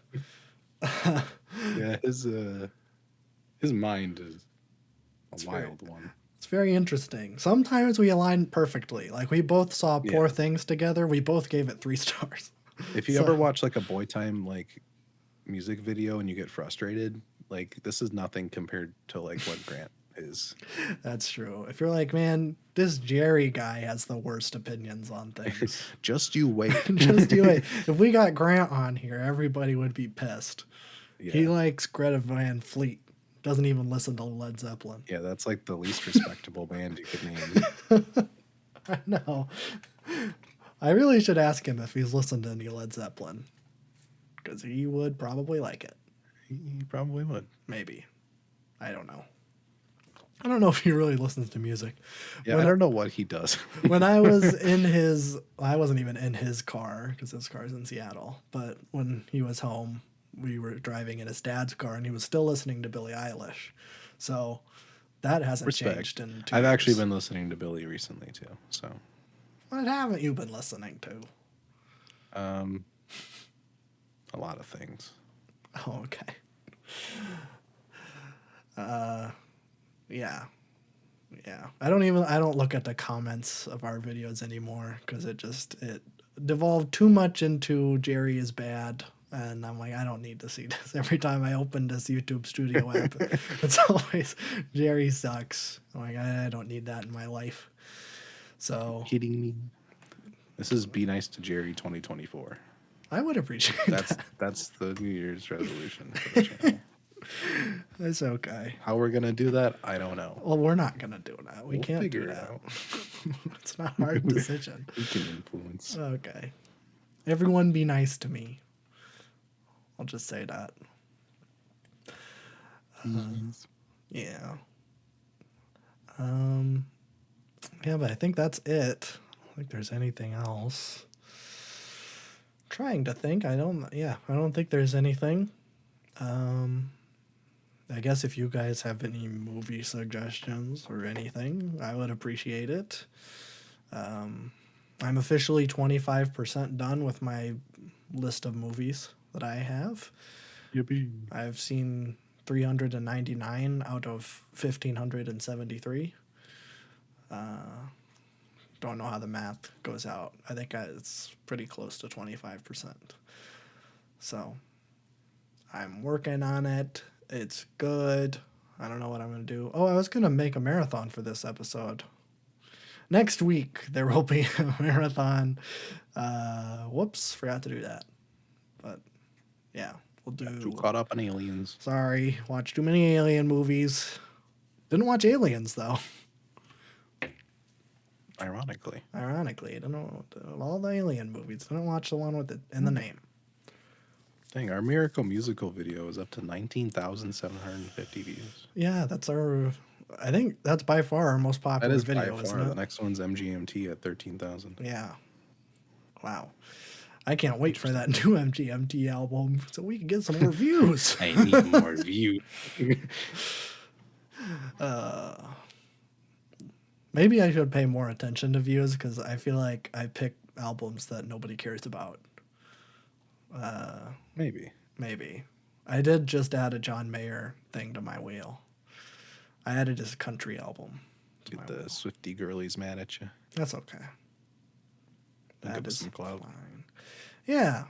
Yeah, his mind is a wild one. It's very interesting. Sometimes we align perfectly. Like we both saw Poor Things together. We both gave it 3 stars. If you ever watch like a Boy Time like music video and you get frustrated, like this is nothing compared to like what Grant is. That's true. If you're like, man, this Jerry guy has the worst opinions on things. Just you wait. Just you wait. If we got Grant on here, everybody would be pissed. Yeah. He likes Greta Van Fleet. Doesn't even listen to Led Zeppelin. Yeah, that's like the least respectable band you could name. I know. I really should ask him if he's listened to any Led Zeppelin. Because he would probably like it. He probably would. Maybe. I don't know. I don't know if he really listens to music. Yeah, I don't know what he does. When I was in his... I wasn't even in his car, because his car's in Seattle. But when he was home, we were driving in his dad's car, and he was still listening to Billie Eilish. So that hasn't changed in 2 years. I've actually been listening to Billie recently, too. So, what haven't you been listening to? A lot of things. Oh, okay. Yeah. I don't look at the comments of our videos anymore because it devolved too much into Jerry is bad. And I'm like, I don't need to see this. Every time I open this YouTube Studio app, it's always Jerry sucks. I'm like, I don't need that in my life. So Kidding me? This is Be Nice to Jerry 2024. I would appreciate that. That's the New Year's resolution for the channel. It's okay. How we're gonna do that, I don't know. Well, we're not gonna do that. We can't figure do it that. out. It's not a hard decision. We can influence. Okay. Everyone be nice to me. I'll just say that. Yeah. Yeah, but I think that's it. I don't think there's anything else. Trying to think. I don't think there's anything. I guess if you guys have any movie suggestions or anything, I would appreciate it. I'm officially 25% done with my list of movies that I have. Yippee. I've seen 399 out of 1,573. Don't know how the math goes out. I think it's pretty close to 25%. So I'm working on it. It's good. I don't know what I'm going to do. Oh, I was going to make a marathon for this episode. Next week, there will be a marathon. Whoops, forgot to do that. But, yeah, we'll do... Too caught up on Aliens. Sorry, watched too many Alien movies. Didn't watch Aliens, though. Ironically. I don't know. Of all the Alien movies, didn't watch the one with it in the name. Dang, our Miracle musical video is up to 19,750 views. Yeah, I think that's by far our most popular video, by isn't far. it? The next one's MGMT at 13,000. Yeah. Wow. I can't wait for that new MGMT album so we can get some more views. I need more views. Maybe I should pay more attention to views because I feel like I pick albums that nobody cares about. Maybe. I did just add a John Mayer thing to my wheel. I added his country album to my Get the wheel. Swifty girlies mad at you. That's okay. Give us some clout. Fine. Yeah,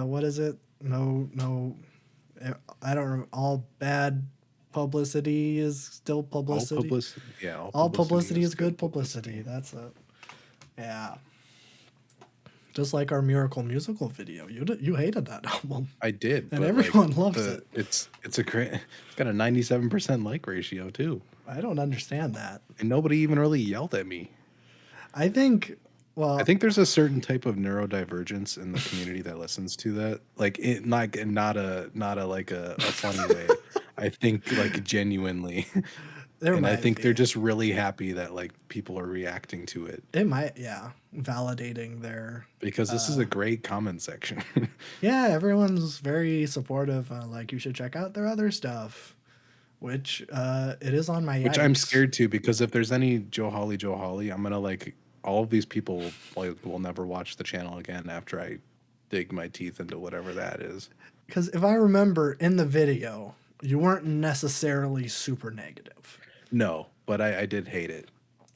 what is it? No, I don't remember. All bad publicity is still publicity. All All publicity is good publicity. That's it. Yeah. Just like our Miracle musical video. You hated that album. I did, And but like everyone loves it. it's a great. It's got a 97% like ratio too, I don't understand that. and nobody even really yelled at me. I think, I well, think there's a certain type of neurodivergence in the community that listens to that, like it, not a like a funny way. I think like genuinely, there and I might think they're be. just really happy that like people are reacting to it It might, yeah, validating their. because this is a great comment section. Yeah, everyone's very supportive. Like, you should check out their other stuff, which it is on my Which I'm Yikes. scared to because if there's any Joe Holly, I'm gonna like all of these people like will never watch the channel again after I dig my teeth into whatever that is. Because if I remember in the video, you weren't necessarily super negative. No, but I did hate it.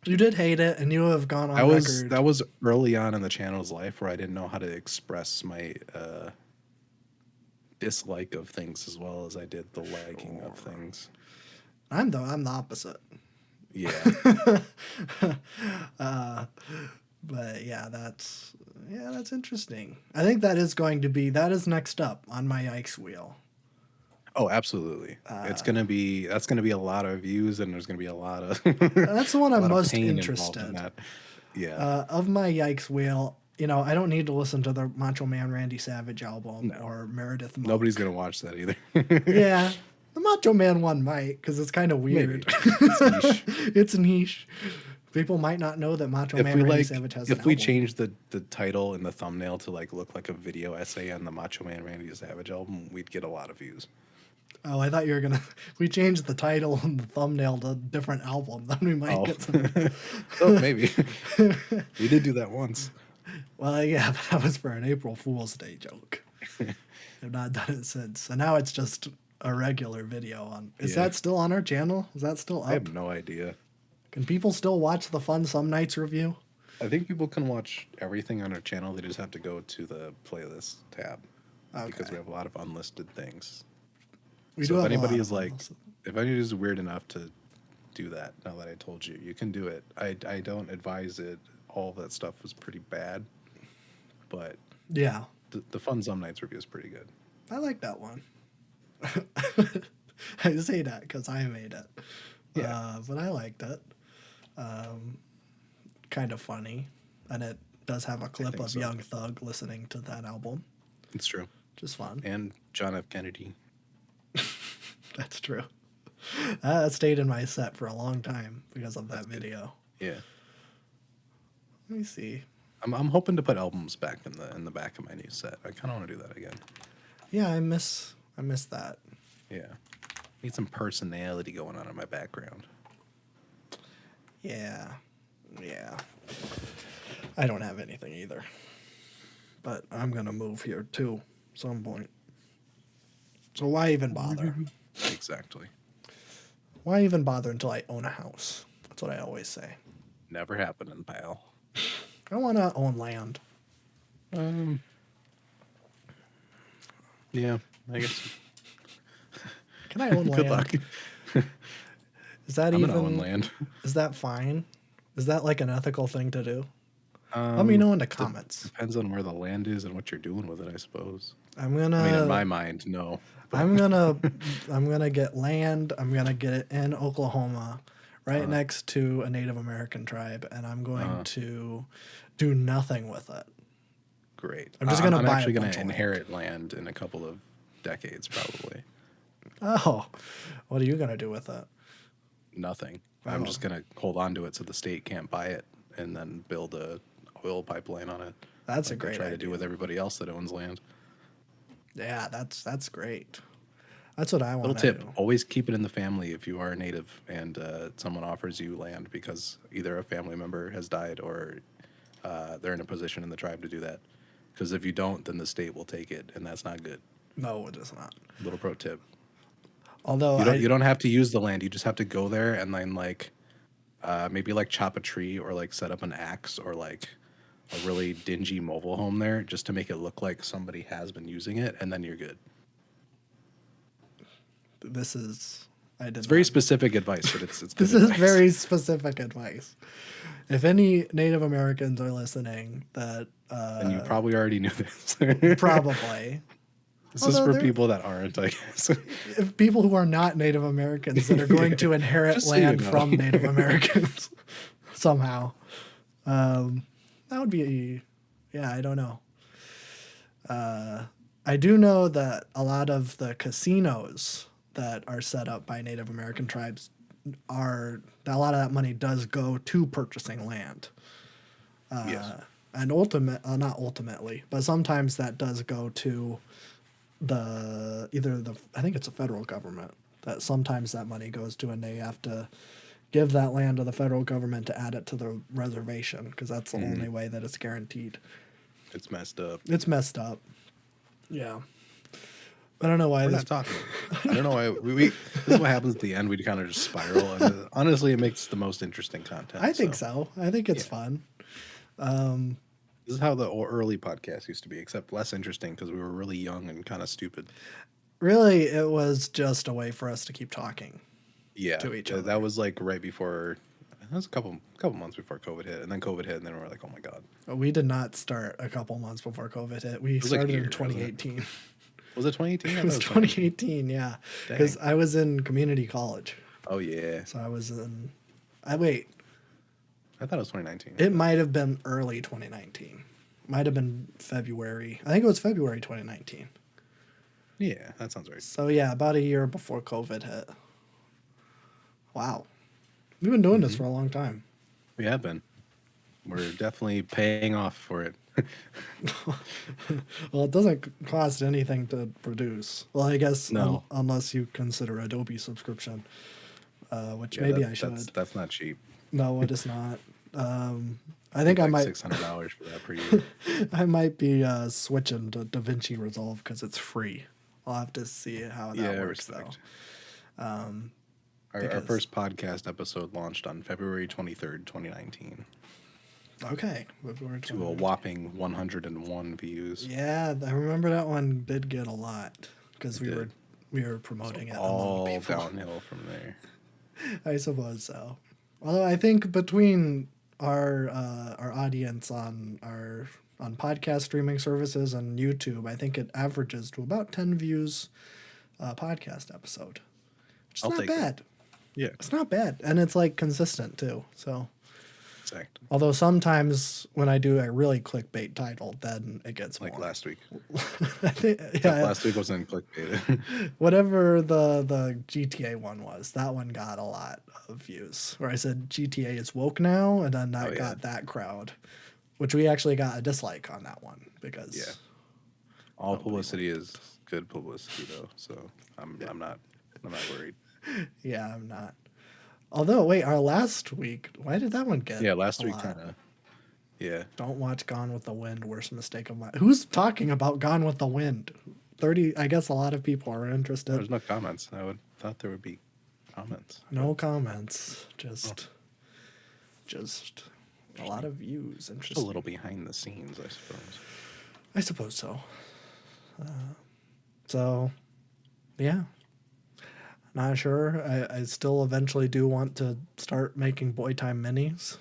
You did hate it, and you have gone on record. That was early on in the channel's life where I didn't know how to express my dislike of things as well as I did the liking of things. I'm the opposite. Yeah. But yeah, that's interesting. I think that is next up on my Yikes wheel. Oh, absolutely. That's gonna be a lot of views, and there's gonna be a lot of That's the one a I'm lot of most pain involved in interested. that. Yeah. Of my Yikes wheel, I don't need to listen to the Macho Man Randy Savage album No. or Meredith Monk. Nobody's gonna watch that either. Yeah, the Macho Man one might, because it's kind of weird. It's niche. It's niche. People might not know that Macho If Man we Randy like, Savage has if an we album. change the title and the thumbnail to like look like a video essay on the Macho Man Randy Savage album, we'd get a lot of views. Oh, I thought you were gonna. If we changed the title and the thumbnail to a different album, then we might Oh, get some. oh maybe we did do that once. Well, yeah, but that was for an April Fool's Day joke. I've not done it since, and now it's just a regular video on. Is Yeah. that still on our channel? Is that still I up? have no idea. Can people still watch the Fun Some Nights review? I think people can watch everything on our channel. They just have to go to the playlist tab because Okay. we have a lot of unlisted things. We So do if have a anybody lot is of like, those. if anybody is weird enough to do that, now that I told you, you can do it. I don't advise it. All of that stuff was pretty bad, but Yeah, the Fun Some Nights review is pretty good. I like that one. I say that because I made it. Yeah. But I liked it. Kind of funny, and it does have a clip think of so. Young Thug listening to that album, It's true. which is fun. And John F. Kennedy. That's true. That stayed in my set for a long time because of that video. Yeah. Let me see. I'm hoping to put albums back in the back of my new set. I kind of want to do that again. Yeah, I miss that. Yeah. Need some personality going on in my background. Yeah. I don't have anything either. But I'm going to move here too, some point. So why even bother? Exactly. Why even bother until I own a house? That's what I always say. Never happening, pal. I want to own land. Yeah, I guess. Can I own land? Good luck. Is that I'm even gonna own land. Is that fine? Is that like an ethical thing to do? Let me know in the comments. Depends on where the land is and what you're doing with it, I suppose. I'm gonna. I mean, in my mind, no. But I'm gonna get land. I'm gonna get it in Oklahoma, right next to a Native American tribe, and I'm going to do nothing with it. great. I'm just gonna I'm buy a actually gonna bunch of land. inherit land in a couple of decades, probably. Oh, what are you gonna do with it? Nothing. I'm just gonna hold on to it so the state can't buy it, and then build a oil pipeline on it. That's a Like they great try to idea. do with everybody else that owns land. Yeah, that's great. That's what I want Little to tip: do. always keep it in the family if you are a native and someone offers you land because either a family member has died or they're in a position in the tribe to do that. Because if you don't, then the state will take it, and that's not good. No, it is not. Little pro tip: Although you don't have to use the land. You just have to go there and then like maybe like chop a tree or like set up an axe or like a really dingy mobile home there just to make it look like somebody has been using it, and then you're good. I did It's very not. specific advice, but it's good This is advice. very specific advice. If any Native Americans are listening, that And you probably already knew this. probably. This is Although for there, people that aren't, I guess. if people who are not Native Americans that are going to inherit Just so you land know. from Native Americans somehow, that would be, yeah, I don't know. I do know that a lot of the casinos that are set up by Native American tribes a lot of that money does go to purchasing land. Yes. And not ultimately, but sometimes that does go to I think it's a federal government, that sometimes that money goes to, and they have to give that land to the federal government to add it to the reservation, because that's the only way that it's guaranteed. It's messed up. It's messed up. Yeah. I don't know why We're not talking. I don't know why we this is what happens at the end. We kind of just spiral, and honestly, it makes the most interesting content. I think so. I think it's fun. This is how the early podcast used to be, except less interesting because we were really young and kind of stupid. Really, it was just a way for us to keep talking. Yeah, to each other. That was like right before. That was a couple months before COVID hit, and then COVID hit, and then we were like, oh my god. We did not start a couple months before COVID hit. We started in 2018. Was it 2018? It was 2018, yeah. Because I was in community college. Oh yeah. So I was in. I thought it was 2019. It might have been early 2019. Might have been February. I think it was February 2019. Yeah, that sounds right. So yeah, about a year before COVID hit. Wow. We've been doing this for a long time. We have been. We're definitely paying off for it. Well, it doesn't cost anything to produce. Well, I guess No. Unless you consider Adobe subscription, which Yeah, maybe I should. That's not cheap. No, it is not. I think I might $600 for that per year. I might be switching to DaVinci Resolve because it's free. I'll have to see how that works respect. though. Our first podcast episode launched on February 23rd, 2019. Okay. To a whopping 101 views. Yeah, I remember that one did get a lot because we were promoting it all among people. downhill from there. I suppose so. Although I think between our audience on podcast streaming services and YouTube, I think it averages to about 10 views a podcast episode. Which is not bad. Yeah. It's not bad. And it's like consistent too. So Exactly. although sometimes when I do a really clickbait title, then it gets Like more. last week. Yeah, Last week wasn't clickbait. whatever the GTA one was, that one got a lot of views. Where I said GTA is woke now, and then that got that crowd, which we actually got a dislike on that one because all publicity is good publicity though, so I'm not worried. Yeah, I'm not. Although wait, our last week, why did that one get? Yeah, last a week lot? kind of. Yeah. Don't watch Gone with the Wind. Worst mistake of my. Who's talking about Gone with the Wind? 30. I guess a lot of people are interested. There's no comments. I thought there would be comments. No comments. Just a lot of views. Just Interesting. a little behind the scenes, I suppose. I suppose so. So, yeah. Not sure. I still eventually do want to start making Boy Time minis.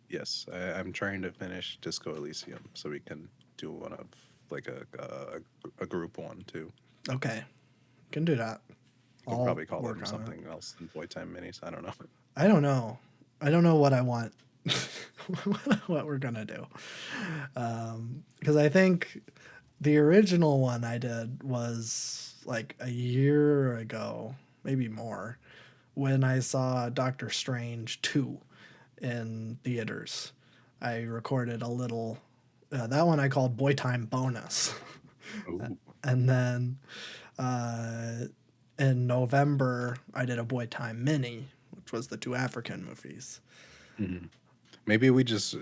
Yes, I'm trying to finish Disco Elysium so we can do one of like a group one too. Okay, can do that. We'll probably call them something else than Boy Time Minis. I don't know. I don't know. I don't know what I want. What we're gonna do. Because I think the original one I did was like a year ago, maybe more, when I saw Doctor Strange 2 in theaters. I recorded a little, that one I called Boy Time Bonus. Ooh. And then in November, I did a Boy Time Mini, which was the 2 African movies. Mm-hmm. Maybe we just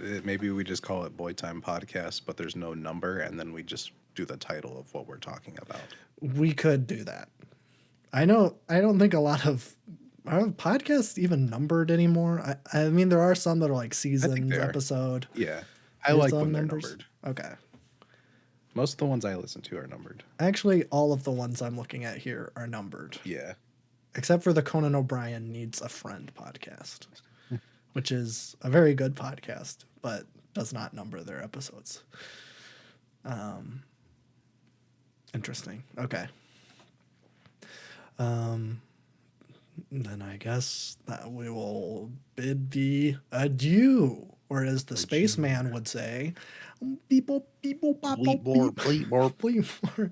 call it Boy Time Podcast, but there's no number, and then we just do the title of what we're talking about. We could do that. I don't think a lot of are podcasts even numbered anymore. I mean, there are some that are like seasons, episode. Yeah, I like when they're numbered. Okay. Most of the ones I listen to are numbered. Actually, all of the ones I'm looking at here are numbered. Yeah. except for the Conan O'Brien Needs a Friend podcast, which is a very good podcast, but does not number their episodes. Interesting. Okay. Then I guess that we will bid thee adieu, or as the spaceman would say, beep, boop, beep, boop, bop, Bleep boop, more, beep. bleep more. Bleep more.